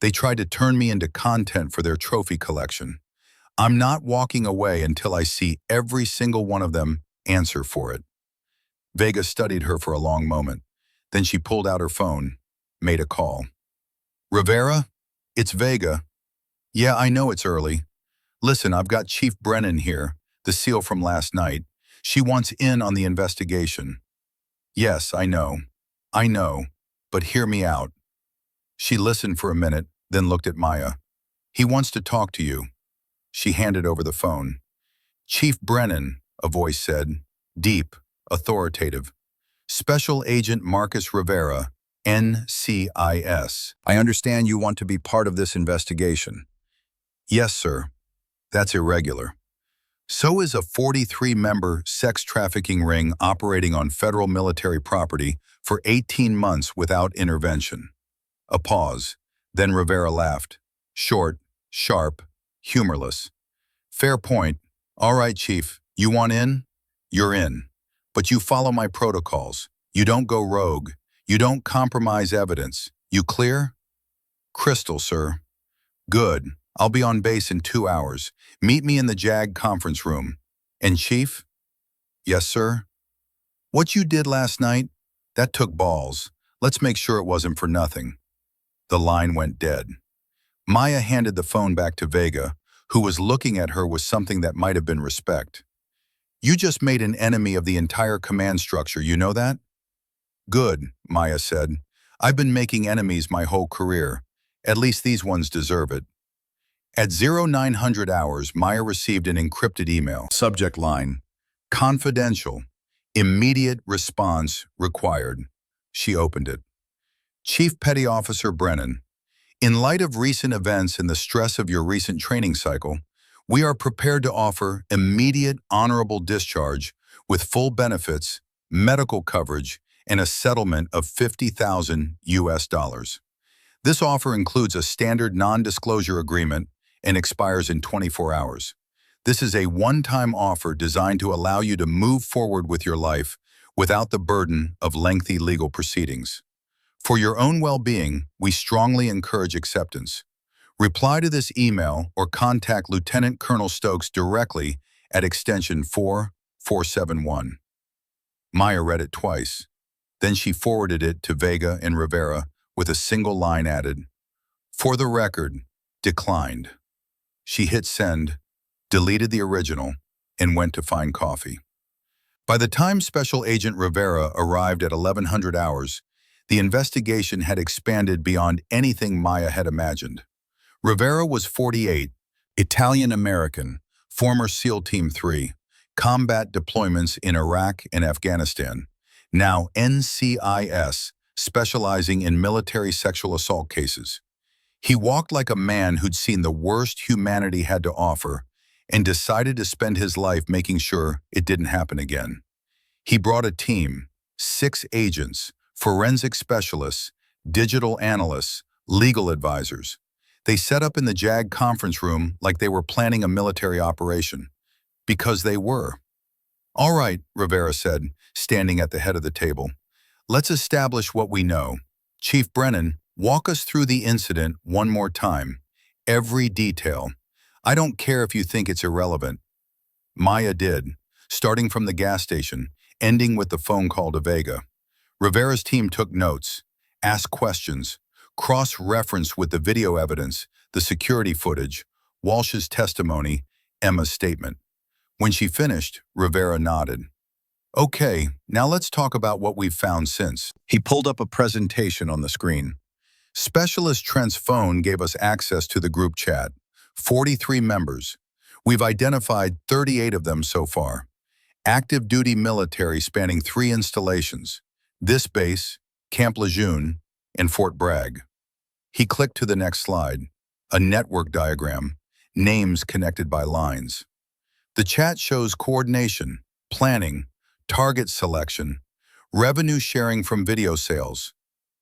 They tried to turn me into content for their trophy collection. I'm not walking away until I see every single one of them answer for it. Vega studied her for a long moment. Then she pulled out her phone, made a call. Rivera? It's Vega. Yeah, I know it's early. Listen, I've got Chief Brennan here, the SEAL from last night. She wants in on the investigation. Yes, I know, but hear me out. She listened for a minute, then looked at Maya. He wants to talk to you. She handed over the phone. Chief Brennan, a voice said, deep, authoritative. Special Agent Marcus Rivera, NCIS. I understand you want to be part of this investigation. Yes, sir. That's irregular. So is a 43-member sex trafficking ring operating on federal military property for 18 months without intervention. A pause. Then Rivera laughed. Short, sharp, humorless. Fair point. All right, Chief. You want in? You're in. But you follow my protocols. You don't go rogue. You don't compromise evidence. You clear? Crystal, sir. Good. I'll be on base in 2 hours. Meet me in the JAG conference room. And Chief? Yes, sir? What you did last night? That took balls. Let's make sure it wasn't for nothing. The line went dead. Maya handed the phone back to Vega, who was looking at her with something that might have been respect. You just made an enemy of the entire command structure, you know that? Good, Maya said. I've been making enemies my whole career. At least these ones deserve it. At 0900 hours, Maya received an encrypted email. Subject line, confidential, immediate response required. She opened it. Chief Petty Officer Brennan, in light of recent events and the stress of your recent training cycle, we are prepared to offer immediate honorable discharge with full benefits, medical coverage, and a settlement of $50,000 US. This offer includes a standard non-disclosure agreement and expires in 24 hours. This is a one-time offer designed to allow you to move forward with your life without the burden of lengthy legal proceedings. For your own well-being, we strongly encourage acceptance. Reply to this email or contact Lieutenant Colonel Stokes directly at extension 4471. Maya read it twice. Then she forwarded it to Vega and Rivera with a single line added, "For the record, declined." She hit send, deleted the original, and went to find coffee. By the time Special Agent Rivera arrived at 1100 hours, the investigation had expanded beyond anything Maya had imagined. Rivera was 48, Italian-American, former SEAL Team 3, combat deployments in Iraq and Afghanistan, now NCIS, specializing in military sexual assault cases. He walked like a man who'd seen the worst humanity had to offer and decided to spend his life making sure it didn't happen again. He brought a team, 6 agents, forensic specialists, digital analysts, legal advisors. They set up in the JAG conference room like they were planning a military operation. Because they were. "All right," Rivera said, standing at the head of the table. "Let's establish what we know. Chief Brennan, walk us through the incident one more time. Every detail. I don't care if you think it's irrelevant." Maya did, starting from the gas station, ending with the phone call to Vega. Rivera's team took notes, asked questions, cross-referenced with the video evidence, the security footage, Walsh's testimony, Emma's statement. When she finished, Rivera nodded. "Okay, now let's talk about what we've found since." He pulled up a presentation on the screen. Specialist Trent's phone gave us access to the group chat. 43 members. We've identified 38 of them so far. Active duty military spanning 3 installations. This base, Camp Lejeune, and Fort Bragg. He clicked to the next slide. A network diagram, names connected by lines. The chat shows coordination, planning, target selection, revenue sharing from video sales.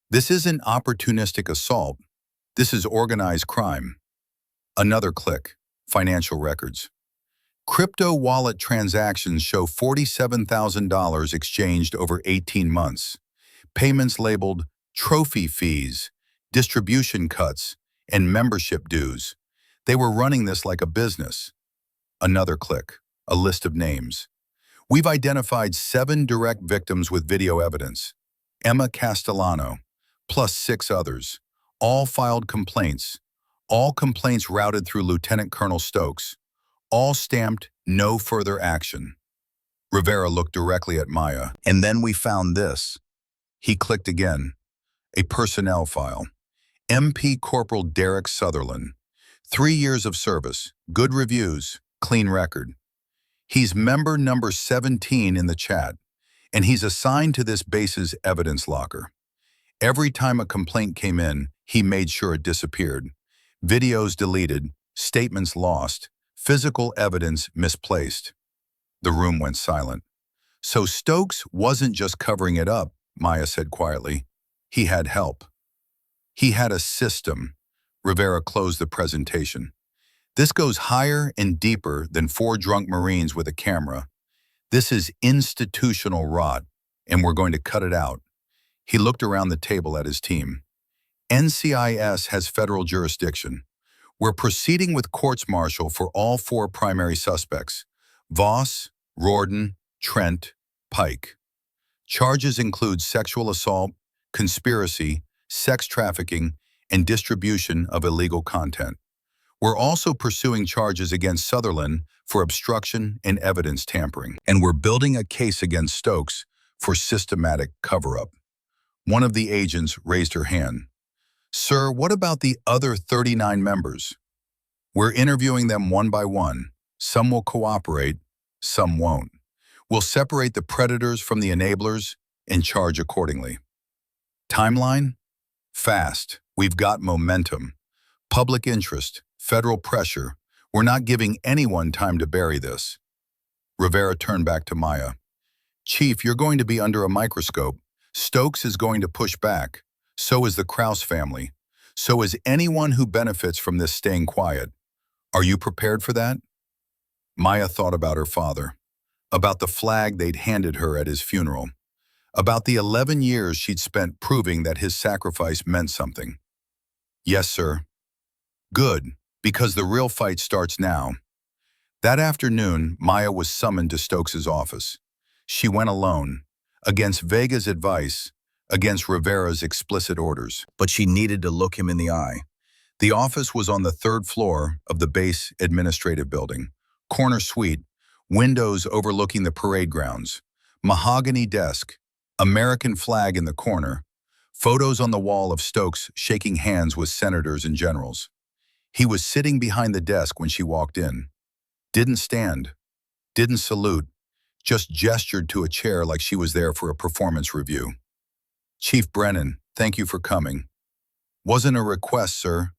This isn't opportunistic assault. This is organized crime. Another click, financial records. Crypto wallet transactions show $47,000 exchanged over 18 months. Payments labeled trophy fees, distribution cuts, and membership dues. They were running this like a business. Another click, a list of names. We've identified 7 direct victims with video evidence. Emma Castellano, plus 6 others. All filed complaints. All complaints routed through Lieutenant Colonel Stokes. All stamped, no further action. Rivera looked directly at Maya. "And then we found this." He clicked again. A personnel file. MP Corporal Derek Sutherland. 3 years of service, good reviews, clean record. He's member number 17 in the chat, and he's assigned to this base's evidence locker. Every time a complaint came in, he made sure it disappeared. Videos deleted, statements lost, physical evidence misplaced. The room went silent. "So Stokes wasn't just covering it up," Maya said quietly. "He had help. He had a system." Rivera closed the presentation. "This goes higher and deeper than 4 drunk Marines with a camera. This is institutional rot, and we're going to cut it out." He looked around the table at his team. "NCIS has federal jurisdiction. We're proceeding with courts-martial for all 4 primary suspects: Voss, Rorden, Trent, Pike. Charges include sexual assault, conspiracy, sex trafficking, and distribution of illegal content. We're also pursuing charges against Sutherland for obstruction and evidence tampering. And we're building a case against Stokes for systematic cover-up. One of the agents raised her hand. Sir, what about the other 39 members? We're interviewing them one by one. Some will cooperate, some won't. We'll separate the predators from the enablers and charge accordingly. Timeline? Fast. We've got momentum. Public interest, federal pressure. We're not giving anyone time to bury this. Rivera turned back to Maya. Chief, you're going to be under a microscope. Stokes is going to push back. So is the Krause family. So is anyone who benefits from this staying quiet. Are you prepared for that? Maya thought about her father, about the flag they'd handed her at his funeral, about the 11 years she'd spent proving that his sacrifice meant something. Yes, sir. Good, because the real fight starts now. That afternoon, Maya was summoned to Stokes's office. She went alone, against Vega's advice, against Rivera's explicit orders. But she needed to look him in the eye. The office was on the 3rd floor of the base administrative building. Corner suite, windows overlooking the parade grounds, mahogany desk, American flag in the corner, photos on the wall of Stokes shaking hands with senators and generals. He was sitting behind the desk when she walked in. Didn't stand, didn't salute, just gestured to a chair like she was there for a performance review. Chief Brennan, thank you for coming. Wasn't a request, sir.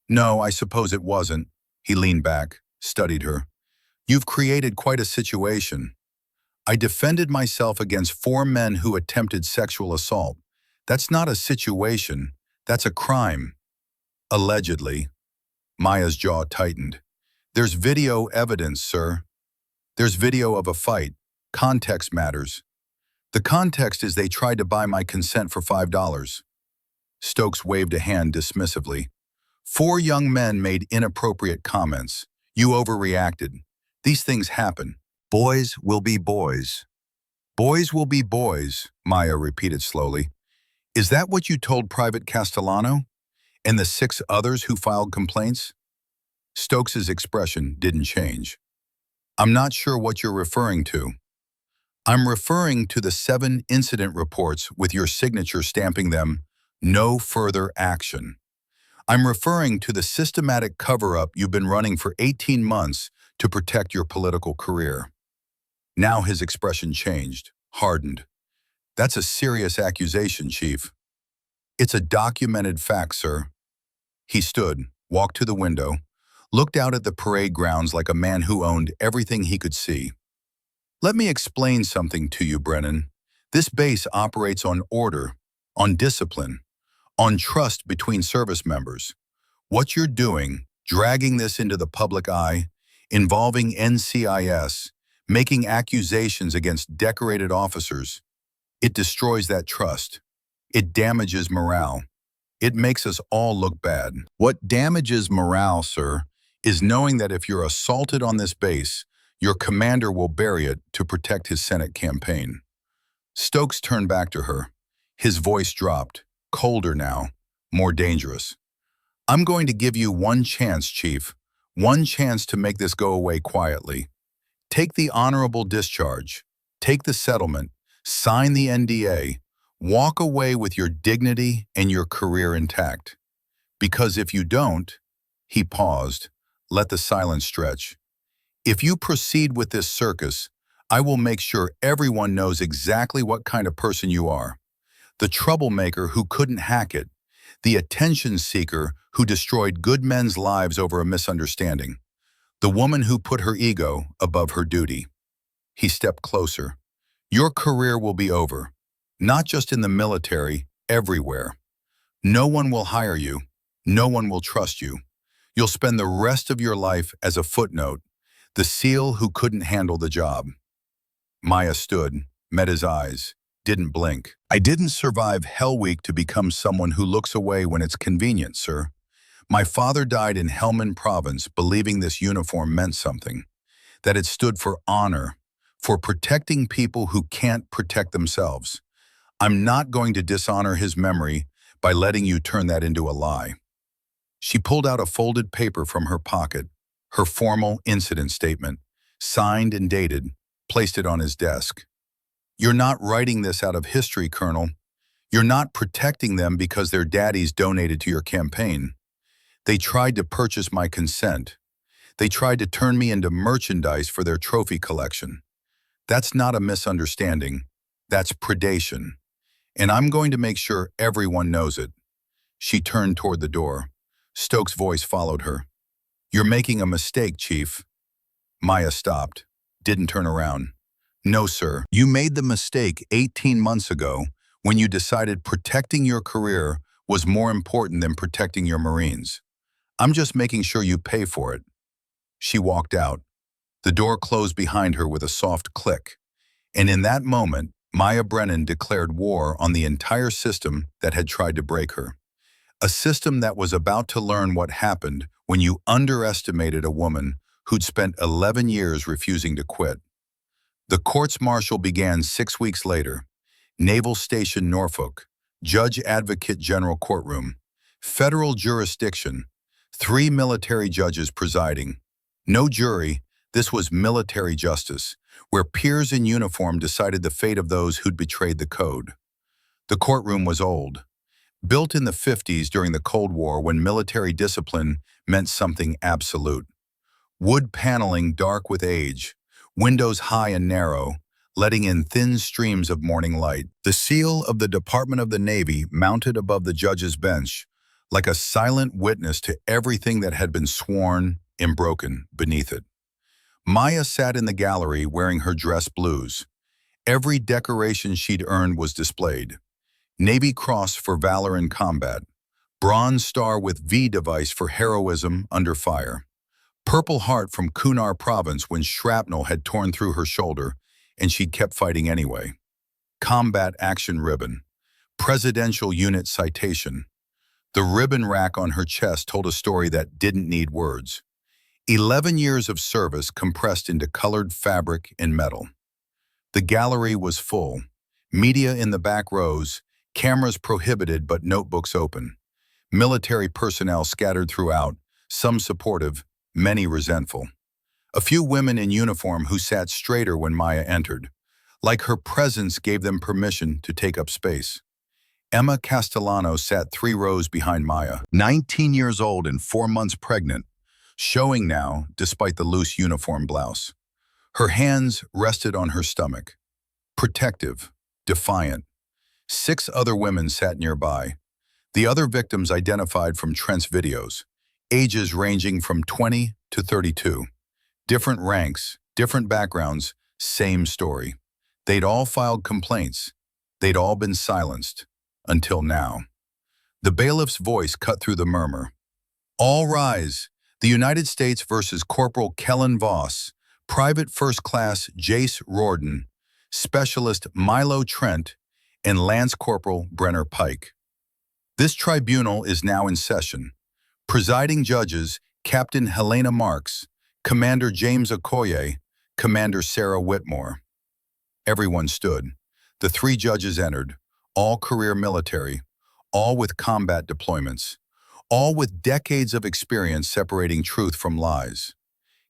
No, I suppose it wasn't. He leaned back, studied her. You've created quite a situation. I defended myself against 4 men who attempted sexual assault. That's not a situation, that's a crime. Allegedly. Maya's jaw tightened. There's video evidence, sir. There's video of a fight. Context matters. The context is they tried to buy my consent for $5. Stokes waved a hand dismissively. 4 young men made inappropriate comments. You overreacted. These things happen. Boys will be boys. Boys will be boys, Maya repeated slowly. Is that what you told Private Castellano? And the 6 others who filed complaints? Stokes's expression didn't change. I'm not sure what you're referring to. I'm referring to the 7 incident reports with your signature stamping them, no further action. I'm referring to the systematic cover-up you've been running for 18 months to protect your political career. Now his expression changed, hardened. That's a serious accusation, Chief. It's a documented fact, sir. He stood, walked to the window, looked out at the parade grounds like a man who owned everything he could see. Let me explain something to you, Brennan. This base operates on order, on discipline, on trust between service members. What you're doing, dragging this into the public eye, involving NCIS, making accusations against decorated officers, it destroys that trust. It damages morale. It makes us all look bad. What damages morale, sir, is knowing that if you're assaulted on this base, your commander will bury it to protect his Senate campaign. Stokes turned back to her. His voice dropped, colder now, more dangerous. I'm going to give you one chance, Chief. One chance to make this go away quietly. Take the honorable discharge. Take the settlement. Sign the NDA. Walk away with your dignity and your career intact. Because if you don't, he paused, let the silence stretch. If you proceed with this circus, I will make sure everyone knows exactly what kind of person you are. The troublemaker who couldn't hack it. The attention seeker who destroyed good men's lives over a misunderstanding. The woman who put her ego above her duty. He stepped closer. Your career will be over. Not just in the military, everywhere. No one will hire you. No one will trust you. You'll spend the rest of your life as a footnote, the SEAL who couldn't handle the job. Maya stood, met his eyes, didn't blink. I didn't survive Hell Week to become someone who looks away when it's convenient, sir. My father died in Helmand Province believing this uniform meant something, that it stood for honor, for protecting people who can't protect themselves. I'm not going to dishonor his memory by letting you turn that into a lie. She pulled out a folded paper from her pocket, her formal incident statement, signed and dated, placed it on his desk. "You're not writing this out of history, Colonel. You're not protecting them because their daddies donated to your campaign. They tried to purchase my consent. They tried to turn me into merchandise for their trophy collection. That's not a misunderstanding. That's predation. And I'm going to make sure everyone knows it." She turned toward the door. Stokes' voice followed her. "You're making a mistake, Chief." Maya stopped, didn't turn around. "No, sir. You made the mistake 18 months ago when you decided protecting your career was more important than protecting your Marines. I'm just making sure you pay for it." She walked out. The door closed behind her with a soft click. And in that moment, Maya Brennan declared war on the entire system that had tried to break her. A system that was about to learn what happened when you underestimated a woman who'd spent 11 years refusing to quit. The courts-martial began 6 weeks later. Naval Station Norfolk, Judge Advocate General Courtroom, federal jurisdiction, 3 military judges presiding. No jury, this was military justice, where peers in uniform decided the fate of those who'd betrayed the code. The courtroom was old, built in the 50s during the Cold War when military discipline meant something absolute. Wood paneling dark with age, windows high and narrow, letting in thin streams of morning light. The seal of the Department of the Navy mounted above the judge's bench, like a silent witness to everything that had been sworn and broken beneath it. Maya sat in the gallery wearing her dress blues. Every decoration she'd earned was displayed. Navy Cross for valor in combat, Bronze Star with V device for heroism under fire, Purple Heart from Kunar Province when shrapnel had torn through her shoulder and she'd kept fighting anyway, Combat Action Ribbon, Presidential Unit Citation. The ribbon rack on her chest told a story that didn't need words. 11 years of service compressed into colored fabric and metal. The gallery was full. Media in the back rows, cameras prohibited but notebooks open. Military personnel scattered throughout, some supportive, many resentful. A few women in uniform who sat straighter when Maya entered, like her presence gave them permission to take up space. Emma Castellano sat 3 rows behind Maya, 19 years old and 4 months pregnant, showing now despite the loose uniform blouse. Her hands rested on her stomach, protective, defiant. 6 other women sat nearby, the other victims identified from Trent's videos, ages ranging from 20 to 32. Different ranks, different backgrounds, same story. They'd all filed complaints. They'd all been silenced. Until now. The bailiff's voice cut through the murmur. "All rise. The United States versus Corporal Kellen Voss, Private First Class Jace Rorden, Specialist Milo Trent, and Lance Corporal Brenner Pike. This tribunal is now in session. Presiding judges, Captain Helena Marks, Commander James Okoye, Commander Sarah Whitmore." Everyone stood. The 3 judges entered, all career military, all with combat deployments, all with decades of experience separating truth from lies.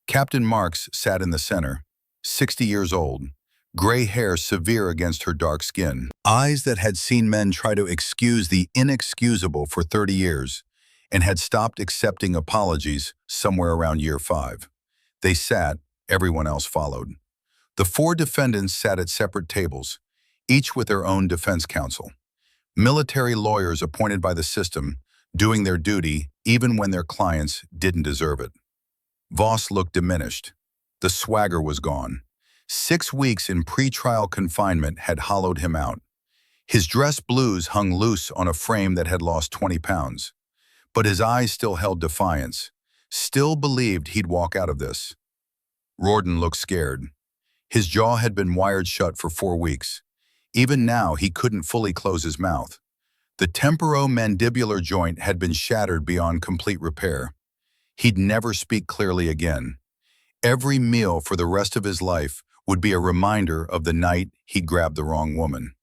Captain Marks sat in the center, 60 years old, gray hair severe against her dark skin, eyes that had seen men try to excuse the inexcusable for 30 years and had stopped accepting apologies somewhere around year 5. They sat, everyone else followed. The 4 defendants sat at separate tables, each with their own defense counsel. Military lawyers appointed by the system, doing their duty even when their clients didn't deserve it. Voss looked diminished. The swagger was gone. 6 weeks in pre-trial confinement had hollowed him out. His dress blues hung loose on a frame that had lost 20 pounds. But his eyes still held defiance, still believed he'd walk out of this. Rorden looked scared. His jaw had been wired shut for 4 weeks. Even now, he couldn't fully close his mouth. The temporomandibular joint had been shattered beyond complete repair. He'd never speak clearly again. Every meal for the rest of his life would be a reminder of the night he grabbed the wrong woman.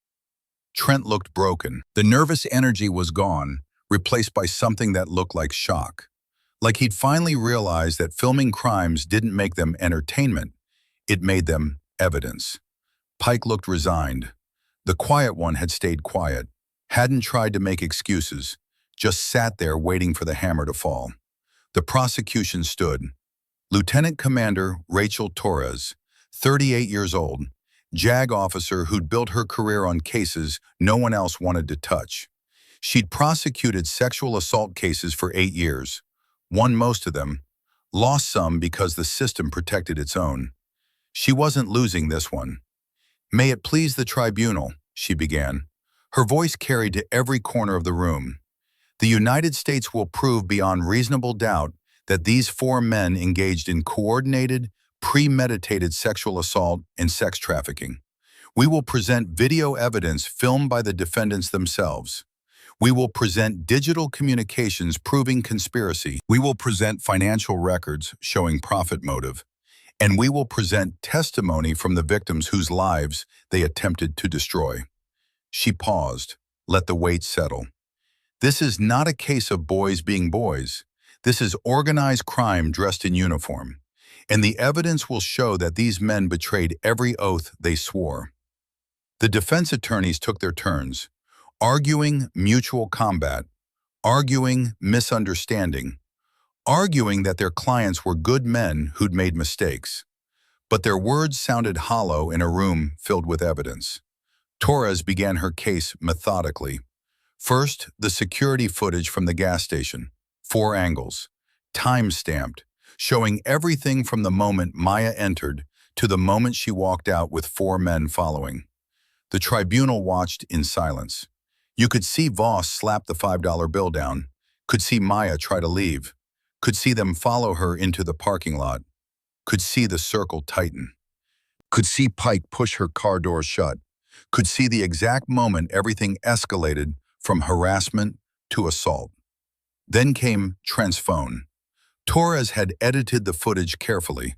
Trent looked broken. The nervous energy was gone, replaced by something that looked like shock. Like he'd finally realized that filming crimes didn't make them entertainment, it made them evidence. Pike looked resigned. The quiet one had stayed quiet, hadn't tried to make excuses, just sat there waiting for the hammer to fall. The prosecution stood. Lieutenant Commander Rachel Torres, 38 years old, JAG officer who'd built her career on cases no one else wanted to touch. She'd prosecuted sexual assault cases for 8 years, won most of them, lost some because the system protected its own. She wasn't losing this one. "May it please the tribunal," she began. Her voice carried to every corner of the room. "The United States will prove beyond reasonable doubt that these 4 men engaged in coordinated, premeditated sexual assault and sex trafficking. We will present video evidence filmed by the defendants themselves. We will present digital communications proving conspiracy. We will present financial records showing profit motive. And we will present testimony from the victims whose lives they attempted to destroy." She paused, let the weight settle. This is not a case of boys being boys. This is organized crime dressed in uniform. And the evidence will show that these men betrayed every oath they swore. The defense attorneys took their turns, arguing mutual combat, arguing misunderstanding, arguing that their clients were good men who'd made mistakes. But their words sounded hollow in a room filled with evidence. Torres began her case methodically. First, the security footage from the gas station, 4 angles, time-stamped, showing everything from the moment Maya entered to the moment she walked out with 4 men following. The tribunal watched in silence. You could see Voss slap the $5 bill down, could see Maya try to leave, could see them follow her into the parking lot, could see the circle tighten, could see Pike push her car door shut, could see the exact moment everything escalated from harassment to assault. Then came transphone. Torres had edited the footage carefully,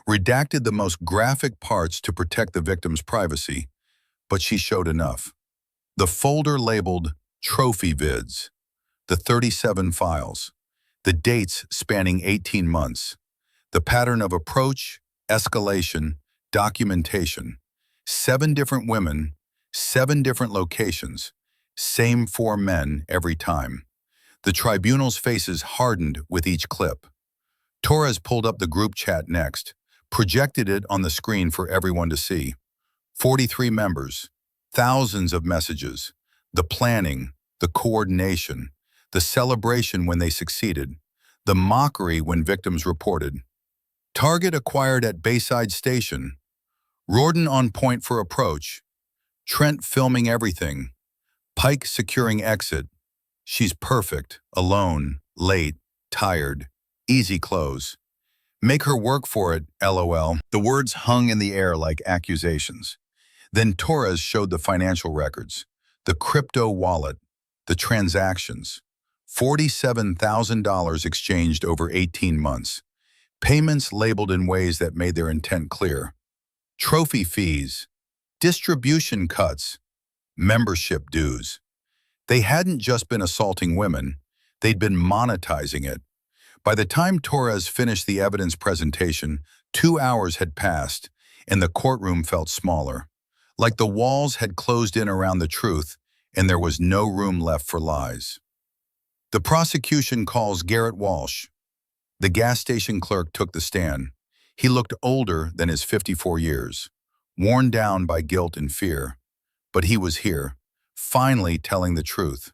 redacted the most graphic parts to protect the victim's privacy, but she showed enough. The folder labeled Trophy Vids, the 37 files, the dates spanning 18 months, the pattern of approach, escalation, documentation, 7 different women, 7 different locations, same 4 men every time. The tribunal's faces hardened with each clip. Torres pulled up the group chat next, projected it on the screen for everyone to see. 43 members, thousands of messages, the planning, the coordination, the celebration when they succeeded, the mockery when victims reported. Target acquired at Bayside Station. Rorden on point for approach. Trent filming everything. Pike securing exit. She's perfect, alone, late, tired, easy close. Make her work for it, LOL. The words hung in the air like accusations. Then Torres showed the financial records, the crypto wallet, the transactions. $47,000 exchanged over 18 months. Payments labeled in ways that made their intent clear. Trophy fees, distribution cuts, membership dues. They hadn't just been assaulting women, they'd been monetizing it. By the time Torres finished the evidence presentation, 2 hours had passed, and the courtroom felt smaller, like the walls had closed in around the truth, and there was no room left for lies. The prosecution calls Garrett Walsh. The gas station clerk took the stand. He looked older than his 54 years, worn down by guilt and fear. But he was here, finally telling the truth.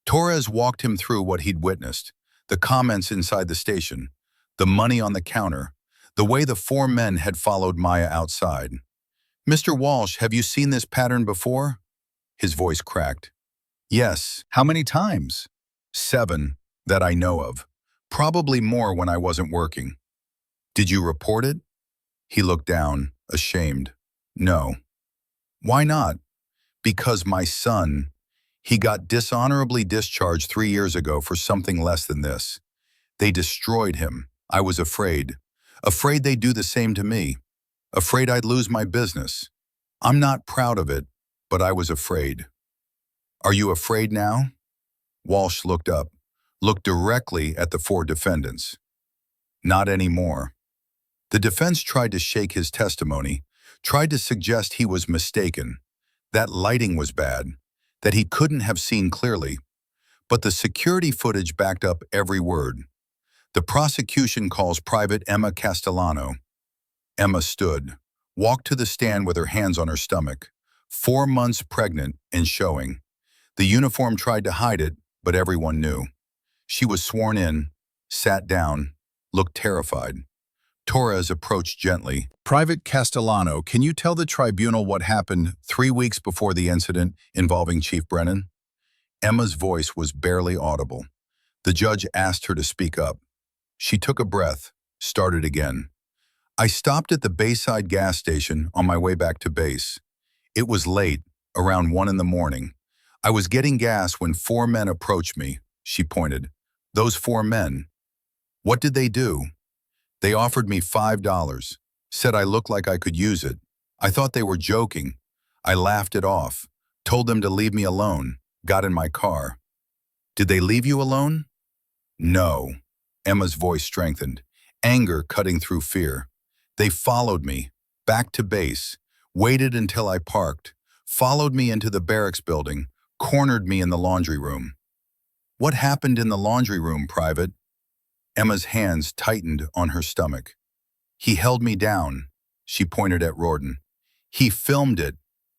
Torres walked him through what he'd witnessed, the comments inside the station, the money on the counter, the way the 4 men had followed Maya outside. "Mr. Walsh, have you seen this pattern before?" His voice cracked. "Yes." "How many times?" 7, that I know of. Probably more when I wasn't working." "Did you report it?" He looked down, ashamed. "No." "Why not?" "Because my son, he got dishonorably discharged 3 years ago for something less than this. They destroyed him. I was afraid. Afraid they'd do the same to me. Afraid I'd lose my business. I'm not proud of it, but I was afraid." "Are you afraid now?" Walsh looked up, looked directly at the four defendants. Not anymore. The defense tried to shake his testimony, tried to suggest he was mistaken, that lighting was bad, that he couldn't have seen clearly, but the security footage backed up every word. The prosecution calls Private Emma Castellano. Emma stood, walked to the stand with her hands on her stomach, 4 months pregnant and showing. The uniform tried to hide it, but everyone knew. She was sworn in, sat down, looked terrified. Torres approached gently. Private Castellano, can you tell the tribunal what happened 3 weeks before the incident involving Chief Brennan? Emma's voice was barely audible. The judge asked her to speak up. She took a breath, started again. I stopped at the Bayside gas station on my way back to base. It was late, around 1 in the morning. I was getting gas when 4 men approached me, she pointed. Those 4 men. What did they do? They offered me $5, said I looked like I could use it. I thought they were joking. I laughed it off, told them to leave me alone, got in my car. Did they leave you alone? No. Emma's voice strengthened, anger cutting through fear. They followed me, back to base, waited until I parked, followed me into the barracks building, cornered me in the laundry room. What happened in the laundry room, Private? Emma's hands tightened on her stomach. He held me down, she pointed at Rorden. He filmed it,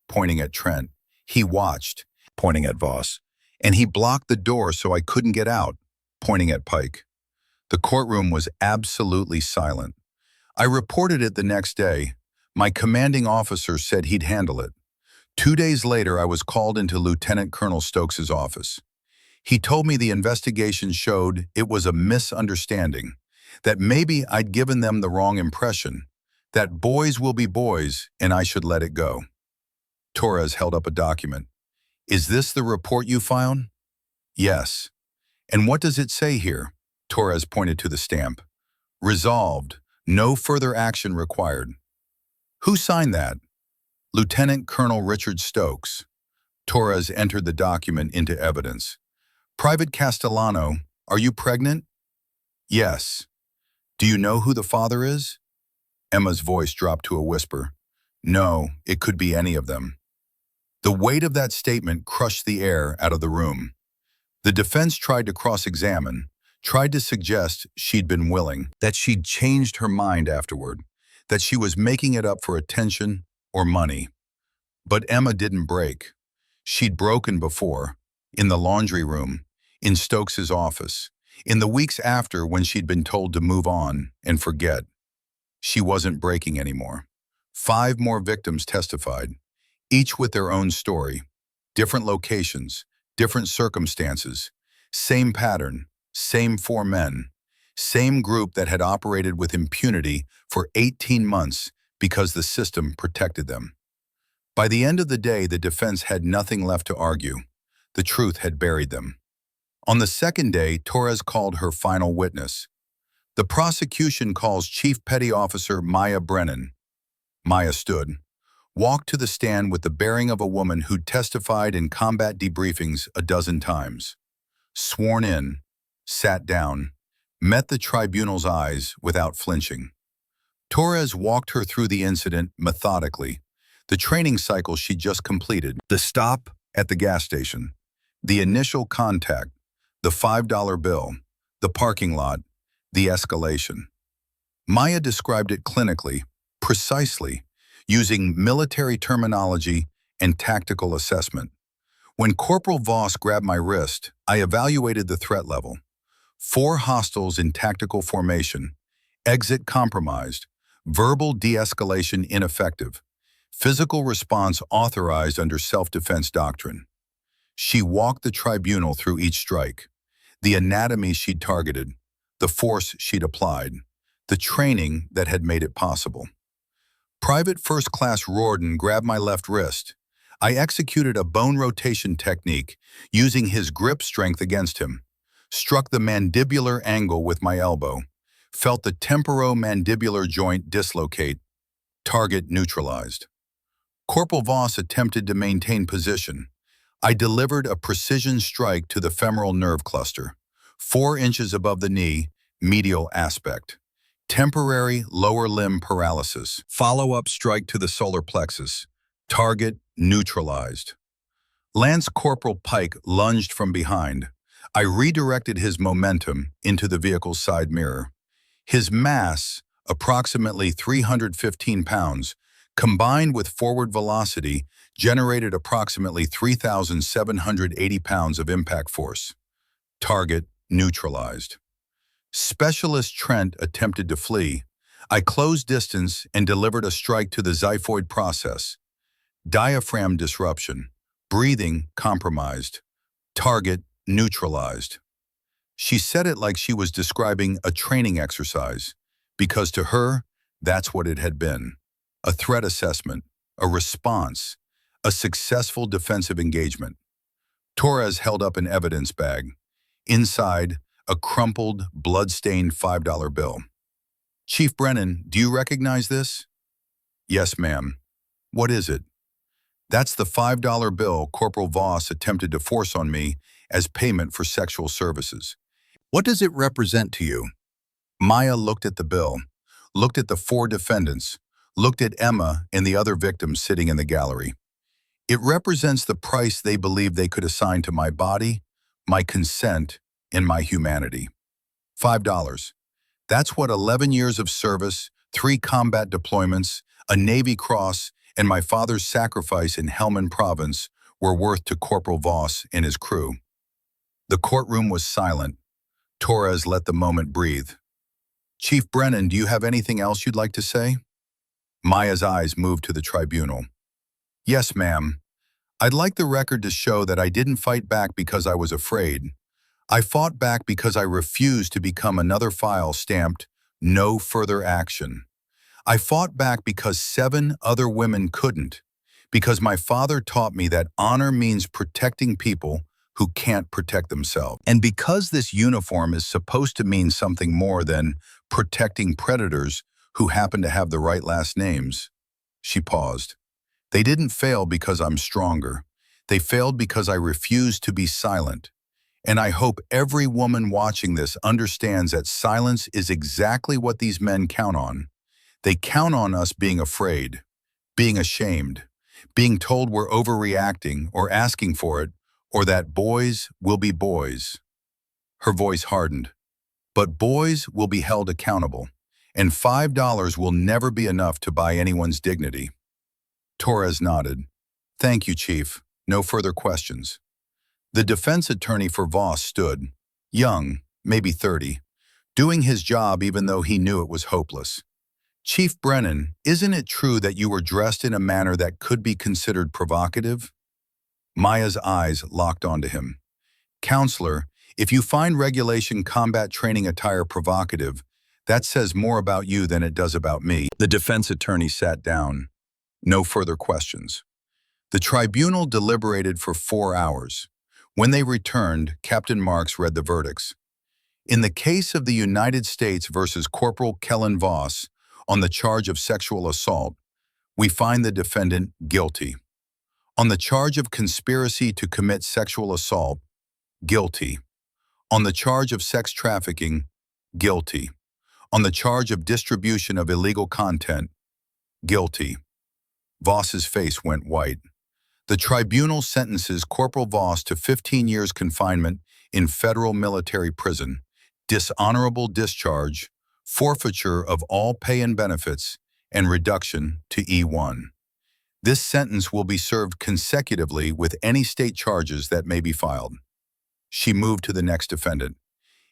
pointing at Trent. He watched, pointing at Voss. And he blocked the door so I couldn't get out, pointing at Pike. The courtroom was absolutely silent. I reported it the next day. My commanding officer said he'd handle it. 2 days later, I was called into Lieutenant Colonel Stokes's office. He told me the investigation showed it was a misunderstanding, that maybe I'd given them the wrong impression, that boys will be boys and I should let it go. Torres held up a document. Is this the report you filed? Yes. And what does it say here? Torres pointed to the stamp. Resolved. No further action required. Who signed that? Lieutenant Colonel Richard Stokes. Torres entered the document into evidence. Private Castellano, are you pregnant? Yes. Do you know who the father is? Emma's voice dropped to a whisper. No, it could be any of them. The weight of that statement crushed the air out of the room. The defense tried to cross-examine, tried to suggest she'd been willing, that she'd changed her mind afterward, that she was making it up for attention or money. But Emma didn't break. She'd broken before, in the laundry room, in Stokes's office, in the weeks after when she'd been told to move on and forget. She wasn't breaking anymore. 5 more victims testified, each with their own story, different locations, different circumstances, same pattern, same 4 men, same group that had operated with impunity for 18 months because the system protected them. By the end of the day, the defense had nothing left to argue. The truth had buried them. On the second day, Torres called her final witness. The prosecution calls Chief Petty Officer Maya Brennan. Maya stood, walked to the stand with the bearing of a woman who'd testified in combat debriefings a dozen times. Sworn in, sat down, met the tribunal's eyes without flinching. Torres walked her through the incident methodically, the training cycle she'd just completed, the stop at the gas station, the initial contact, the $5 bill, the parking lot, the escalation. Maya described it clinically, precisely, using military terminology and tactical assessment. When Corporal Voss grabbed my wrist, I evaluated the threat level. 4 hostiles in tactical formation, exit compromised, verbal de-escalation ineffective, physical response authorized under self-defense doctrine. She walked the tribunal through each strike, the anatomy she'd targeted, the force she'd applied, the training that had made it possible. Private First Class Rorden grabbed my left wrist. I executed a bone rotation technique, using his grip strength against him, struck the mandibular angle with my elbow, felt the temporomandibular joint dislocate, target neutralized. Corporal Voss attempted to maintain position. I delivered a precision strike to the femoral nerve cluster, 4 inches above the knee, medial aspect. Temporary lower limb paralysis. Follow-up strike to the solar plexus. Target neutralized. Lance Corporal Pike lunged from behind. I redirected his momentum into the vehicle's side mirror. His mass, approximately 315 pounds, combined with forward velocity, generated approximately 3,780 pounds of impact force. Target neutralized. Specialist Trent attempted to flee. I closed distance and delivered a strike to the xiphoid process. Diaphragm disruption. Breathing compromised. Target neutralized. She said it like she was describing a training exercise, because to her, that's what it had been. A threat assessment, a response, a successful defensive engagement. Torres held up an evidence bag. Inside, a crumpled, blood-stained $5 bill. Chief Brennan, do you recognize this? Yes, ma'am. What is it? That's the $5 bill Corporal Voss attempted to force on me as payment for sexual services. What does it represent to you? Maya looked at the bill, looked at the 4 defendants, looked at Emma and the other victims sitting in the gallery. It represents the price they believed they could assign to my body, my consent, and my humanity. $5. That's what 11 years of service, 3 combat deployments, a Navy Cross, and my father's sacrifice in Helmand Province were worth to Corporal Voss and his crew. The courtroom was silent. Torres let the moment breathe. Chief Brennan, do you have anything else you'd like to say? Maya's eyes moved to the tribunal. Yes, ma'am. I'd like the record to show that I didn't fight back because I was afraid. I fought back because I refused to become another file stamped, "No further action." I fought back because 7 other women couldn't, because my father taught me that honor means protecting people who can't protect themselves. And because this uniform is supposed to mean something more than protecting predators who happen to have the right last names. She paused. They didn't fail because I'm stronger. They failed because I refused to be silent. And I hope every woman watching this understands that silence is exactly what these men count on. They count on us being afraid, being ashamed, being told we're overreacting or asking for it, or that boys will be boys. Her voice hardened. But boys will be held accountable, and $5 will never be enough to buy anyone's dignity. Torres nodded. Thank you, Chief. No further questions. The defense attorney for Voss stood, young, maybe 30, doing his job even though he knew it was hopeless. Chief Brennan, isn't it true that you were dressed in a manner that could be considered provocative? Maya's eyes locked onto him. Counselor, if you find regulation combat training attire provocative, that says more about you than it does about me. The defense attorney sat down. No further questions. The tribunal deliberated for 4 hours. When they returned, Captain Marks read the verdicts. In the case of the United States versus Corporal Kellen Voss on the charge of sexual assault, we find the defendant guilty. On the charge of conspiracy to commit sexual assault, guilty. On the charge of sex trafficking, guilty. On the charge of distribution of illegal content, guilty. Voss's face went white. The tribunal sentences Corporal Voss to 15 years confinement in federal military prison, dishonorable discharge, forfeiture of all pay and benefits, and reduction to E1. This sentence will be served consecutively with any state charges that may be filed. She moved to the next defendant.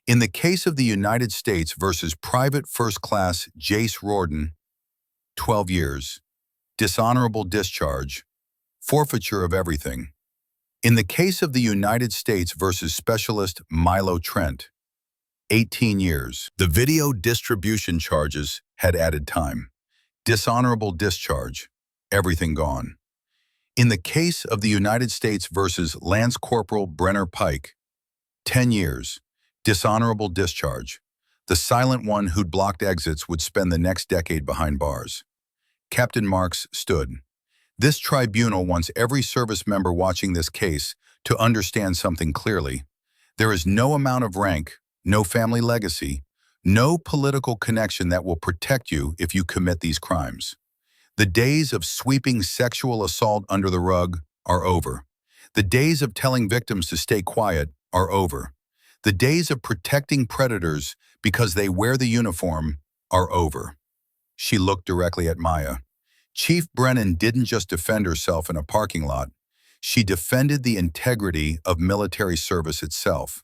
In the case of the United States versus Private First Class Jace Rorden, 12 years, dishonorable discharge, forfeiture of everything. In the case of the United States versus Specialist Milo Trent, 18 years. The video distribution charges had added time. Dishonorable discharge, everything gone. In the case of the United States versus Lance Corporal Brenner Pike, 10 years, dishonorable discharge. The silent one who'd blocked exits would spend the next decade behind bars. Captain Marks stood. This tribunal wants every service member watching this case to understand something clearly. There is no amount of rank, no family legacy, no political connection that will protect you if you commit these crimes. The days of sweeping sexual assault under the rug are over. The days of telling victims to stay quiet are over. The days of protecting predators because they wear the uniform are over. She looked directly at Maya. Chief Brennan didn't just defend herself in a parking lot. She defended the integrity of military service itself.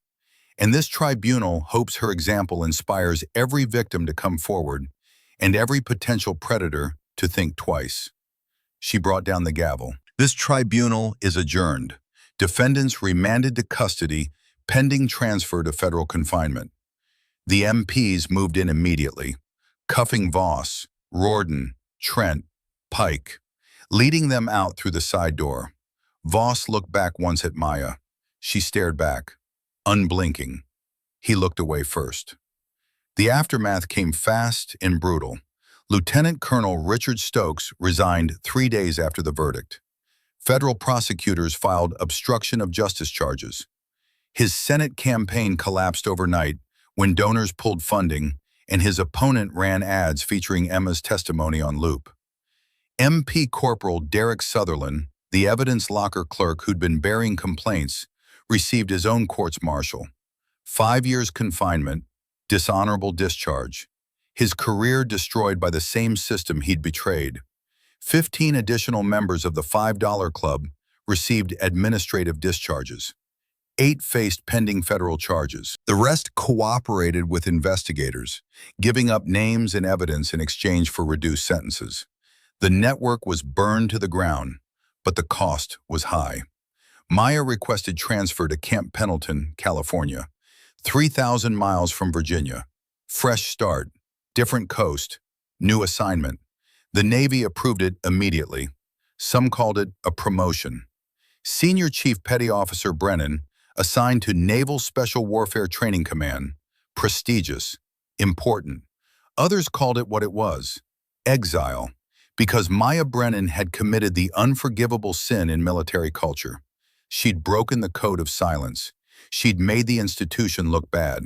And this tribunal hopes her example inspires every victim to come forward and every potential predator to think twice. She brought down the gavel. This tribunal is adjourned. Defendants remanded to custody, pending transfer to federal confinement. The MPs moved in immediately, cuffing Voss, Rorden, Trent, Pike, leading them out through the side door. Voss looked back once at Maya. She stared back, unblinking. He looked away first. The aftermath came fast and brutal. Lieutenant Colonel Richard Stokes resigned 3 days after the verdict. Federal prosecutors filed obstruction of justice charges. His Senate campaign collapsed overnight when donors pulled funding, and his opponent ran ads featuring Emma's testimony on loop. MP Corporal Derek Sutherland, the evidence locker clerk who'd been bearing complaints, received his own courts-martial. 5 years confinement, dishonorable discharge. His career destroyed by the same system he'd betrayed. 15 additional members of the $5 Club received administrative discharges. 8 faced pending federal charges. The rest cooperated with investigators, giving up names and evidence in exchange for reduced sentences. The network was burned to the ground, but the cost was high. Maya requested transfer to Camp Pendleton, California, 3,000 miles from Virginia. Fresh start, different coast, new assignment. The Navy approved it immediately. Some called it a promotion. Senior Chief Petty Officer Brennan, assigned to Naval Special Warfare Training Command, prestigious, important. Others called it what it was, exile, because Maya Brennan had committed the unforgivable sin in military culture. She'd broken the code of silence. She'd made the institution look bad.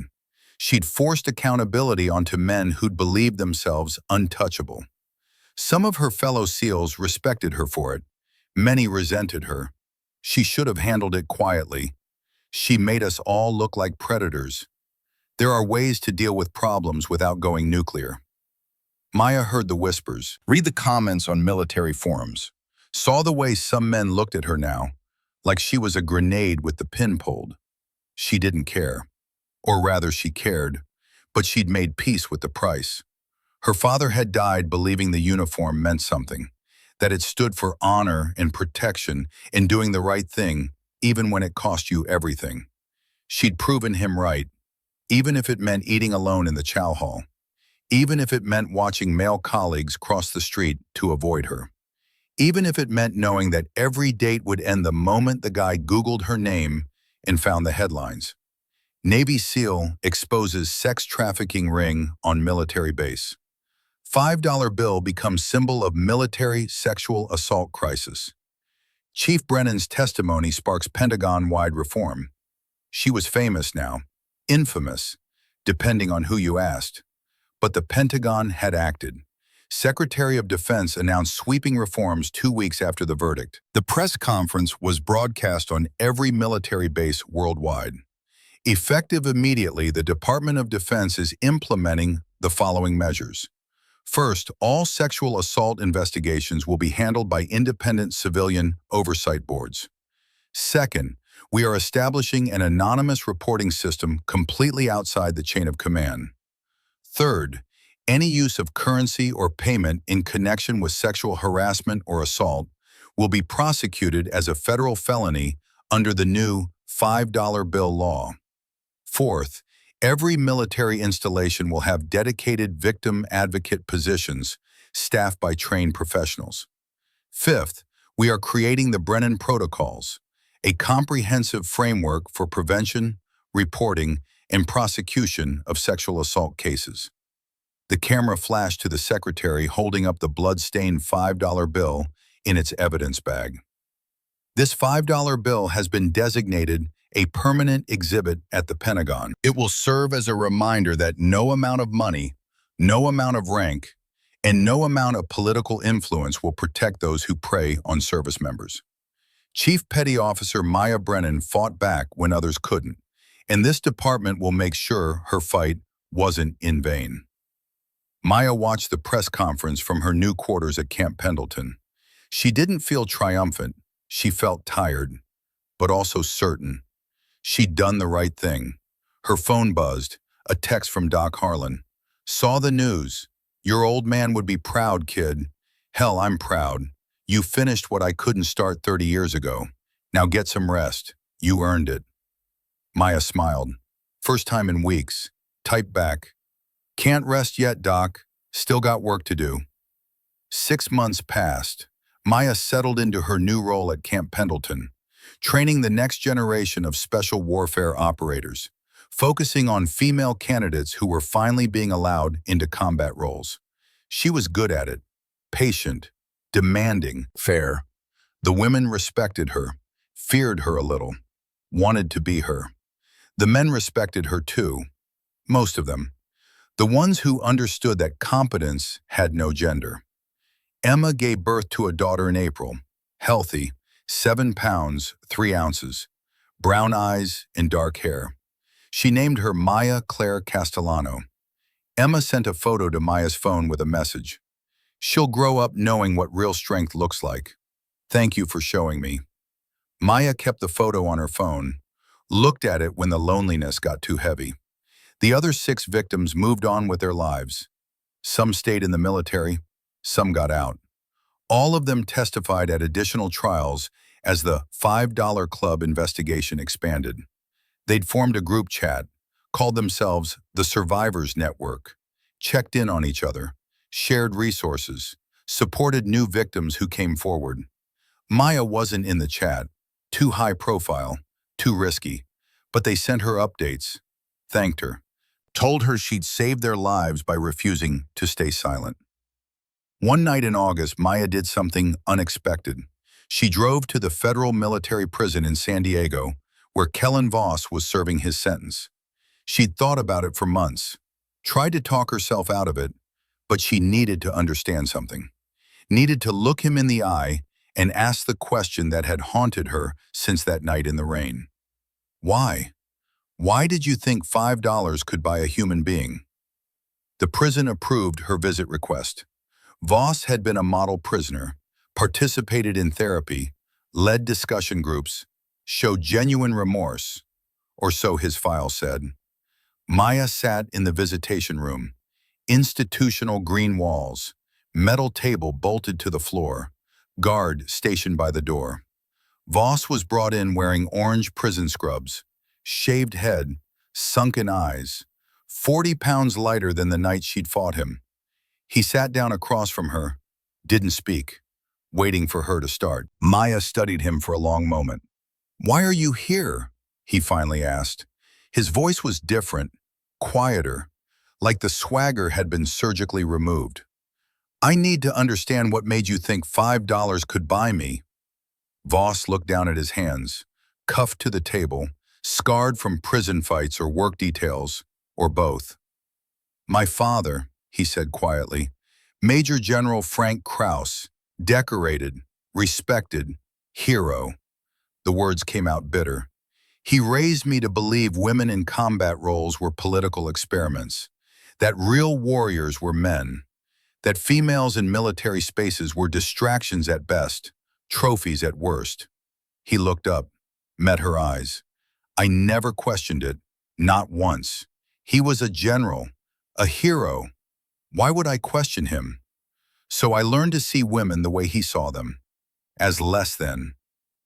She'd forced accountability onto men who'd believed themselves untouchable. Some of her fellow SEALs respected her for it. Many resented her. She should have handled it quietly. She made us all look like predators. There are ways to deal with problems without going nuclear. Maya heard the whispers, read the comments on military forums, saw the way some men looked at her now, like she was a grenade with the pin pulled. She didn't care. Or rather, she cared, but she'd made peace with the price. Her father had died believing the uniform meant something, that it stood for honor and protection and doing the right thing, even when it cost you everything. She'd proven him right, even if it meant eating alone in the chow hall, even if it meant watching male colleagues cross the street to avoid her, even if it meant knowing that every date would end the moment the guy Googled her name and found the headlines. Navy SEAL exposes sex trafficking ring on military base. $5 bill becomes symbol of military sexual assault crisis. Chief Brennan's testimony sparks Pentagon-wide reform. She was famous now, infamous, depending on who you asked. But the Pentagon had acted. Secretary of Defense announced sweeping reforms 2 weeks after the verdict. The press conference was broadcast on every military base worldwide. Effective immediately, the Department of Defense is implementing the following measures. First, all sexual assault investigations will be handled by independent civilian oversight boards. Second, we are establishing an anonymous reporting system completely outside the chain of command. Third, any use of currency or payment in connection with sexual harassment or assault will be prosecuted as a federal felony under the new $5 bill law. Fourth, every military installation will have dedicated victim advocate positions staffed by trained professionals. Fifth, we are creating the Brennan Protocols, a comprehensive framework for prevention, reporting, and prosecution of sexual assault cases. The camera flashed to the secretary holding up the blood-stained $5 bill in its evidence bag. This $5 bill has been designated a permanent exhibit at the Pentagon. It will serve as a reminder that no amount of money, no amount of rank, and no amount of political influence will protect those who prey on service members. Chief Petty Officer Maya Brennan fought back when others couldn't, and this department will make sure her fight wasn't in vain. Maya watched the press conference from her new quarters at Camp Pendleton. She didn't feel triumphant. She felt tired, but also certain. She'd done the right thing. Her phone buzzed, a text from Doc Harlan. Saw the news. Your old man would be proud, kid. Hell, I'm proud. You finished what I couldn't start 30 years ago. Now get some rest. You earned it. Maya smiled. First time in weeks. Typed back. Can't rest yet, Doc. Still got work to do. 6 months passed. Maya settled into her new role at Camp Pendleton, training the next generation of special warfare operators, focusing on female candidates who were finally being allowed into combat roles. She was good at it, patient, demanding, fair. The women respected her, feared her a little, wanted to be her. The men respected her too, most of them. The ones who understood that competence had no gender. Emma gave birth to a daughter in April, healthy, 7 pounds, 3 ounces, brown eyes and dark hair. She named her Maya Claire Castellano. Emma sent a photo to Maya's phone with a message. She'll grow up knowing what real strength looks like. Thank you for showing me. Maya kept the photo on her phone, looked at it when the loneliness got too heavy. The other 6 victims moved on with their lives. Some stayed in the military, some got out. All of them testified at additional trials as the $5 Club investigation expanded. They'd formed a group chat, called themselves the Survivors Network, checked in on each other, shared resources, supported new victims who came forward. Maya wasn't in the chat, too high profile, too risky, but they sent her updates, thanked her, told her she'd saved their lives by refusing to stay silent. One night in August, Maya did something unexpected. She drove to the federal military prison in San Diego, where Kellen Voss was serving his sentence. She'd thought about it for months, tried to talk herself out of it, but she needed to understand something. Needed to look him in the eye and ask the question that had haunted her since that night in the rain. Why? Why did you think $5 could buy a human being? The prison approved her visit request. Voss had been a model prisoner, participated in therapy, led discussion groups, showed genuine remorse, or so his file said. Maya sat in the visitation room, institutional green walls, metal table bolted to the floor, guard stationed by the door. Voss was brought in wearing orange prison scrubs, shaved head, sunken eyes, 40 pounds lighter than the night she'd fought him. He sat down across from her, didn't speak, waiting for her to start. Maya studied him for a long moment. Why are you here? He finally asked. His voice was different, quieter, like the swagger had been surgically removed. I need to understand what made you think $5 could buy me. Voss looked down at his hands, cuffed to the table, scarred from prison fights or work details, or both. My father, he said quietly, Major General Frank Krause, decorated, respected, hero. The words came out bitter. He raised me to believe women in combat roles were political experiments, that real warriors were men, that females in military spaces were distractions at best, trophies at worst. He looked up, met her eyes. I never questioned it, not once. He was a general, a hero. Why would I question him? So I learned to see women the way he saw them, as less than,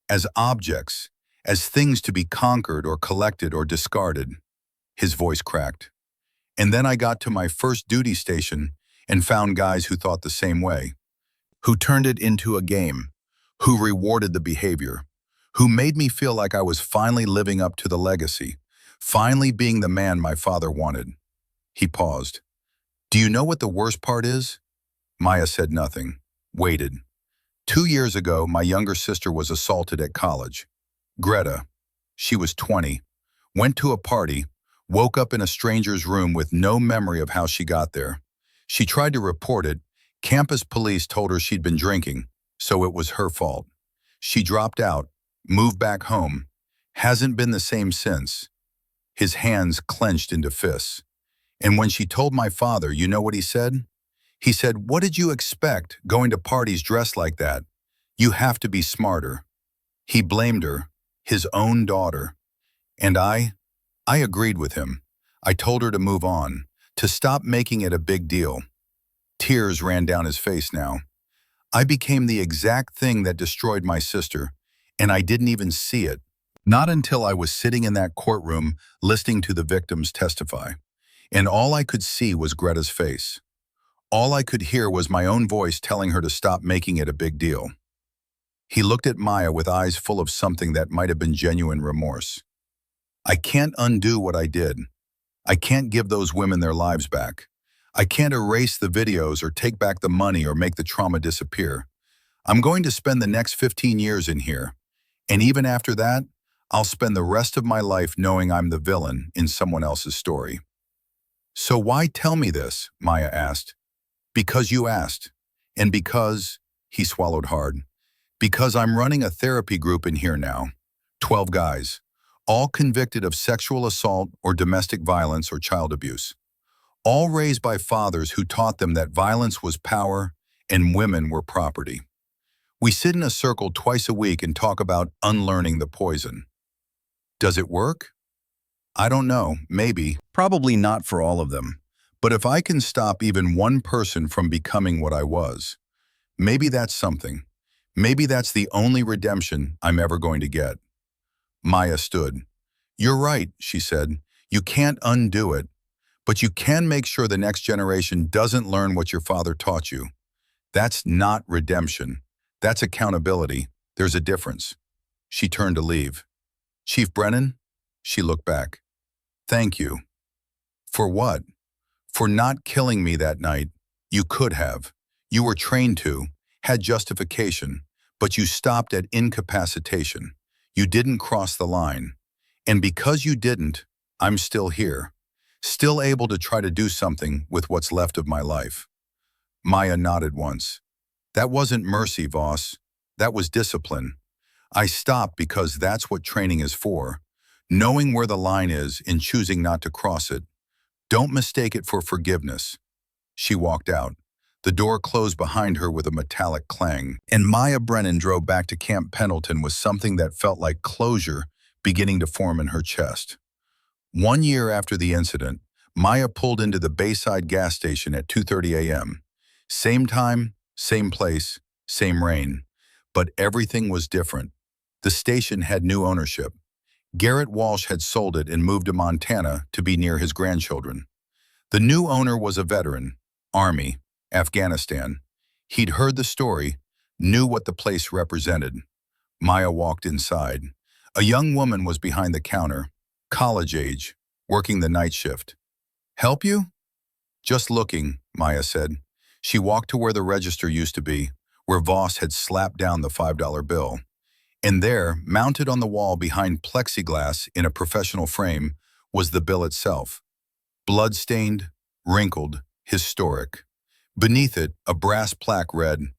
as objects, as things to be conquered or collected or discarded. His voice cracked. And then I got to my first duty station and found guys who thought the same way, who turned it into a game, who rewarded the behavior, who made me feel like I was finally living up to the legacy, finally being the man my father wanted. He paused. Do you know what the worst part is? Maya said nothing, waited. 2 years ago, my younger sister was assaulted at college. Greta, she was 20, went to a party, woke up in a stranger's room with no memory of how she got there. She tried to report it. Campus police told her she'd been drinking, so it was her fault. She dropped out, moved back home, hasn't been the same since. His hands clenched into fists. And when she told my father, you know what he said? He said, "What did you expect going to parties dressed like that? You have to be smarter." He blamed her, his own daughter. And I agreed with him. I told her to move on, to stop making it a big deal. Tears ran down his face now. I became the exact thing that destroyed my sister, and I didn't even see it. Not until I was sitting in that courtroom listening to the victims testify. And all I could see was Greta's face. All I could hear was my own voice telling her to stop making it a big deal. He looked at Maya with eyes full of something that might have been genuine remorse. I can't undo what I did. I can't give those women their lives back. I can't erase the videos or take back the money or make the trauma disappear. I'm going to spend the next 15 years in here. And even after that, I'll spend the rest of my life knowing I'm the villain in someone else's story. So why tell me this? Maya asked. Because you asked. And because, he swallowed hard, because I'm running a therapy group in here now. 12 guys, all convicted of sexual assault or domestic violence or child abuse. All raised by fathers who taught them that violence was power and women were property. We sit in a circle twice a week and talk about unlearning the poison. Does it work? I don't know, maybe. Probably not for all of them. But if I can stop even one person from becoming what I was, maybe that's something. Maybe that's the only redemption I'm ever going to get. Maya stood. You're right, she said. You can't undo it, but you can make sure the next generation doesn't learn what your father taught you. That's not redemption. That's accountability. There's a difference. She turned to leave. Chief Brennan? She looked back. Thank you. For what? For not killing me that night. You could have. You were trained to, had justification, but you stopped at incapacitation. You didn't cross the line. And because you didn't, I'm still here, still able to try to do something with what's left of my life. Maya nodded once. That wasn't mercy, Voss. That was discipline. I stopped because that's what training is for. Knowing where the line is and choosing not to cross it. Don't mistake it for forgiveness. She walked out. The door closed behind her with a metallic clang, and Maya Brennan drove back to Camp Pendleton with something that felt like closure beginning to form in her chest. 1 year after the incident, Maya pulled into the Bayside gas station at 2:30 a.m. Same time, same place, same rain. But everything was different. The station had new ownership. Garrett Walsh had sold it and moved to Montana to be near his grandchildren. The new owner was a veteran, Army, Afghanistan. He'd heard the story, knew what the place represented. Maya walked inside. A young woman was behind the counter, college age, working the night shift. Help you? Just looking, Maya said. She walked to where the register used to be, where Voss had slapped down the $5 bill. And there, mounted on the wall behind plexiglass in a professional frame, was the bill itself. Blood-stained, wrinkled, historic. Beneath it, a brass plaque read,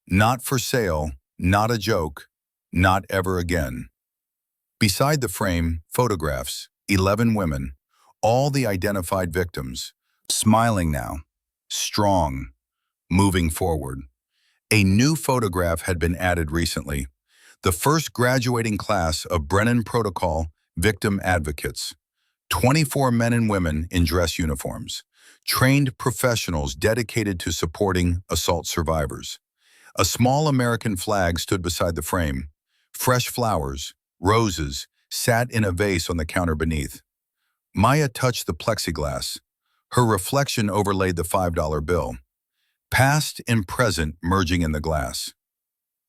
"Not for sale, not a joke, not ever again." Beside the frame, photographs, 11 women, all the identified victims, smiling now, strong, moving forward. A new photograph had been added recently. The first graduating class of Brennan Protocol victim advocates. 24 men and women in dress uniforms. Trained professionals dedicated to supporting assault survivors. A small American flag stood beside the frame. Fresh flowers, roses, sat in a vase on the counter beneath. Maya touched the plexiglass. Her reflection overlaid the $5 bill. Past and present merging in the glass.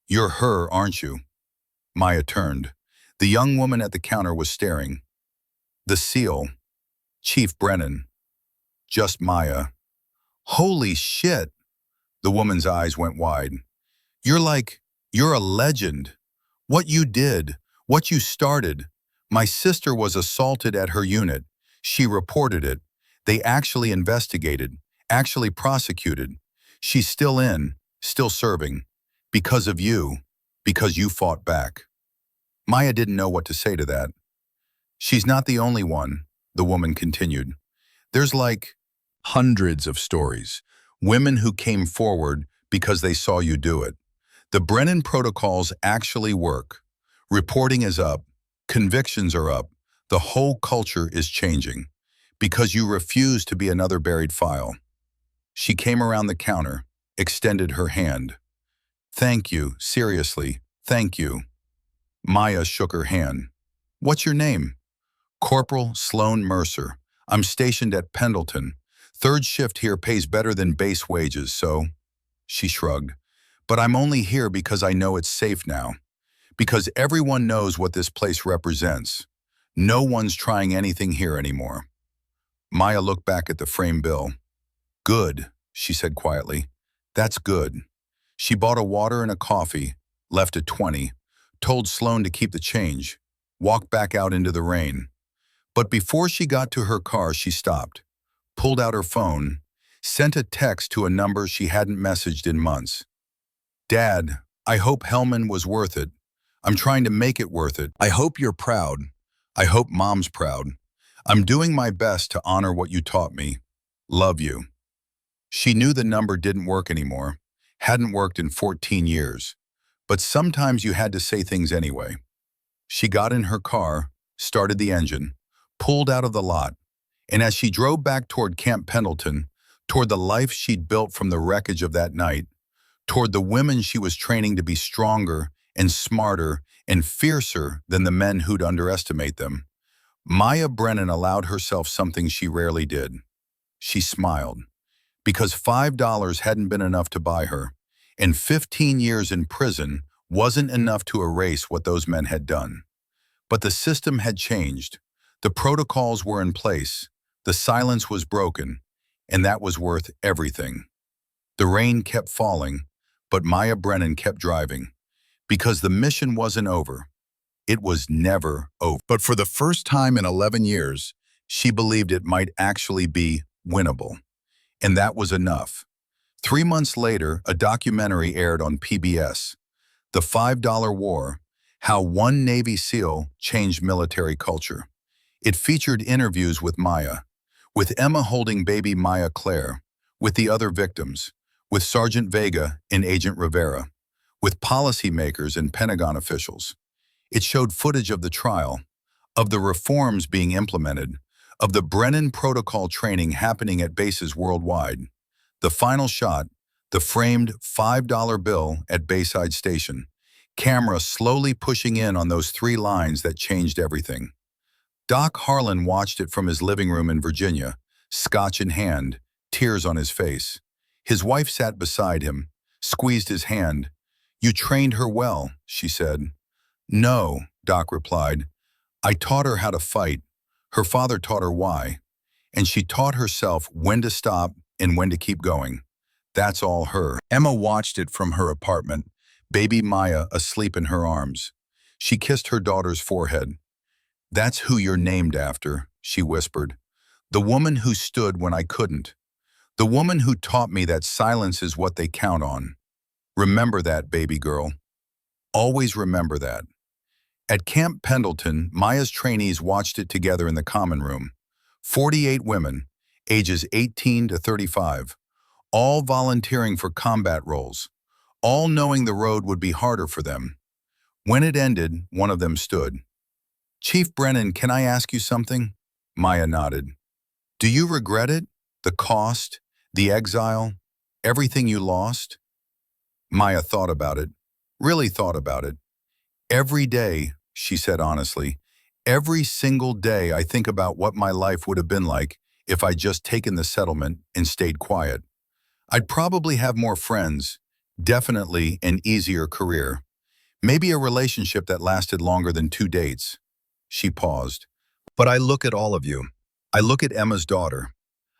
You're her, aren't you? Maya turned. The young woman at the counter was staring. The seal. Chief Brennan. Just Maya. Holy shit! The woman's eyes went wide. You're like, You're a legend. What you did, what you started. My sister was assaulted at her unit. She reported it. They actually investigated, actually prosecuted. She's still in, still serving. Because of you, because you fought back. Maya didn't know what to say to that. She's not the only one, the woman continued. There's like hundreds of stories. Women who came forward because they saw you do it. The Brennan protocols actually work. Reporting is up. Convictions are up. The whole culture is changing. Because you refuse to be another buried file. She came around the counter, extended her hand. Thank you, seriously, thank you. Maya shook her hand. What's your name? Corporal Sloan Mercer. I'm stationed at Pendleton. Third shift here pays better than base wages, so... She shrugged. But I'm only here because I know it's safe now. Because everyone knows what this place represents. No one's trying anything here anymore. Maya looked back at the frame bill. Good, she said quietly. That's good. She bought a water and a coffee, left at 20, told Sloan to keep the change, walked back out into the rain. But before she got to her car, she stopped, pulled out her phone, sent a text to a number she hadn't messaged in months. Dad, I hope Hellman was worth it. I'm trying to make it worth it. I hope you're proud. I hope Mom's proud. I'm doing my best to honor what you taught me. Love you. She knew the number didn't work anymore, hadn't worked in 14 years. But sometimes you had to say things anyway. She got in her car, started the engine, pulled out of the lot, and as she drove back toward Camp Pendleton, toward the life she'd built from the wreckage of that night, toward the women she was training to be stronger and smarter and fiercer than the men who'd underestimate them, Maya Brennan allowed herself something she rarely did. She smiled, because $5 hadn't been enough to buy her, and 15 years in prison wasn't enough to erase what those men had done. But the system had changed. The protocols were in place. The silence was broken, and that was worth everything. The rain kept falling, but Maya Brennan kept driving, because the mission wasn't over. It was never over. But for the first time in 11 years, she believed it might actually be winnable. And that was enough. 3 months later, a documentary aired on PBS, The $5 War, How One Navy SEAL Changed Military Culture. It featured interviews with Maya, with Emma holding baby Maya Claire, with the other victims, with Sergeant Vega and Agent Rivera, with policymakers and Pentagon officials. It showed footage of the trial, of the reforms being implemented, of the Brennan Protocol training happening at bases worldwide. The final shot, the framed $5 bill at Bayside Station, camera slowly pushing in on those 3 lines that changed everything. Doc Harlan watched it from his living room in Virginia, scotch in hand, tears on his face. His wife sat beside him, squeezed his hand. "You trained her well," she said. "No," Doc replied. "I taught her how to fight. Her father taught her why. And she taught herself when to stop and when to keep going. That's all her." Emma watched it from her apartment, baby Maya asleep in her arms. She kissed her daughter's forehead. "That's who you're named after," she whispered. "The woman who stood when I couldn't. The woman who taught me that silence is what they count on. Remember that, baby girl. Always remember that." At Camp Pendleton, Maya's trainees watched it together in the common room. 48 women, ages 18 to 35, all volunteering for combat roles, all knowing the road would be harder for them. When it ended, one of them stood. "Chief Brennan, can I ask you something?" Maya nodded. "Do you regret it? The cost? The exile? Everything you lost?" Maya thought about it, really thought about it. "Every day," she said honestly, "every single day I think about what my life would have been like if I'd just taken the settlement and stayed quiet. I'd probably have more friends, definitely an easier career, maybe a relationship that lasted longer than 2 dates." She paused. "But I look at all of you. I look at Emma's daughter.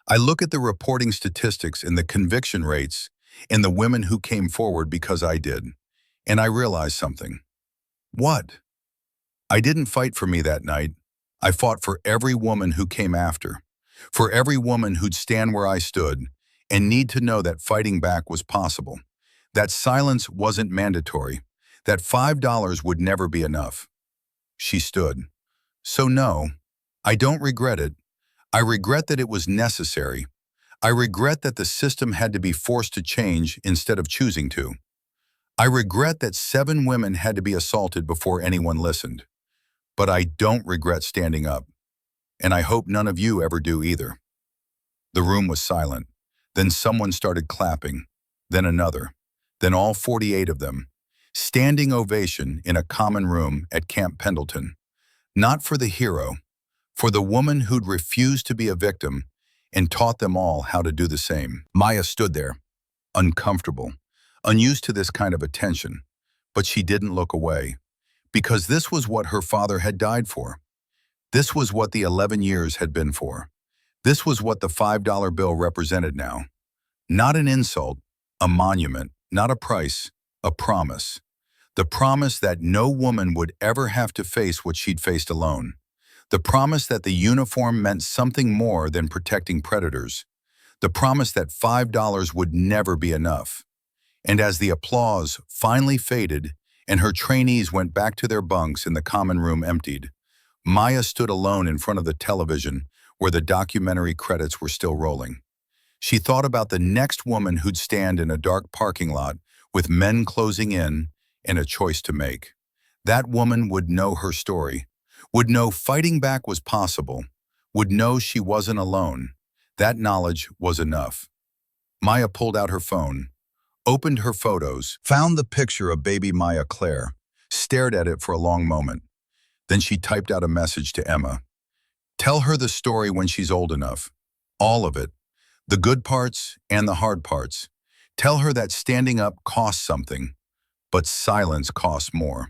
I look at the reporting statistics and the conviction rates and the women who came forward because I did. And I realized something. What? I didn't fight for me that night. I fought for every woman who came after, for every woman who'd stand where I stood and need to know that fighting back was possible, that silence wasn't mandatory, that $5 would never be enough. She stood. So no, I don't regret it. I regret that it was necessary. I regret that the system had to be forced to change instead of choosing to. I regret that 7 women had to be assaulted before anyone listened. But I don't regret standing up. And I hope none of you ever do either. The room was silent. Then someone started clapping. Then another. Then all 48 of them. Standing ovation in a common room at Camp Pendleton. Not for the hero, for the woman who'd refused to be a victim and taught them all how to do the same. Maya stood there, uncomfortable, unused to this kind of attention, but she didn't look away, because this was what her father had died for. This was what the 11 years had been for. This was what the $5 bill represented now. Not an insult, a monument, not a price, a promise. The promise that no woman would ever have to face what she'd faced alone. The promise that the uniform meant something more than protecting predators. The promise that $5 would never be enough. And as the applause finally faded and her trainees went back to their bunks and the common room emptied, Maya stood alone in front of the television where the documentary credits were still rolling. She thought about the next woman who'd stand in a dark parking lot with men closing in and a choice to make. That woman would know her story, would know fighting back was possible, would know she wasn't alone. That knowledge was enough. Maya pulled out her phone, opened her photos, found the picture of baby Maya Claire, stared at it for a long moment. Then she typed out a message to Emma. Tell her the story when she's old enough. All of it. The good parts and the hard parts. Tell her that standing up costs something, but silence costs more.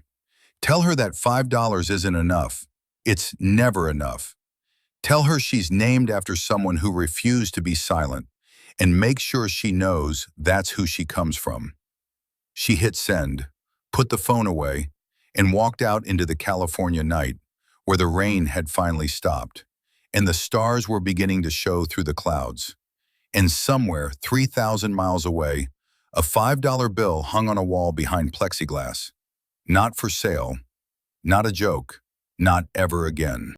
Tell her that $5 isn't enough. It's never enough. Tell her she's named after someone who refused to be silent, and make sure she knows that's who she comes from. She hit send, put the phone away, and walked out into the California night, where the rain had finally stopped, and the stars were beginning to show through the clouds. And somewhere 3,000 miles away, a $5 bill hung on a wall behind plexiglass. Not for sale, not a joke, not ever again.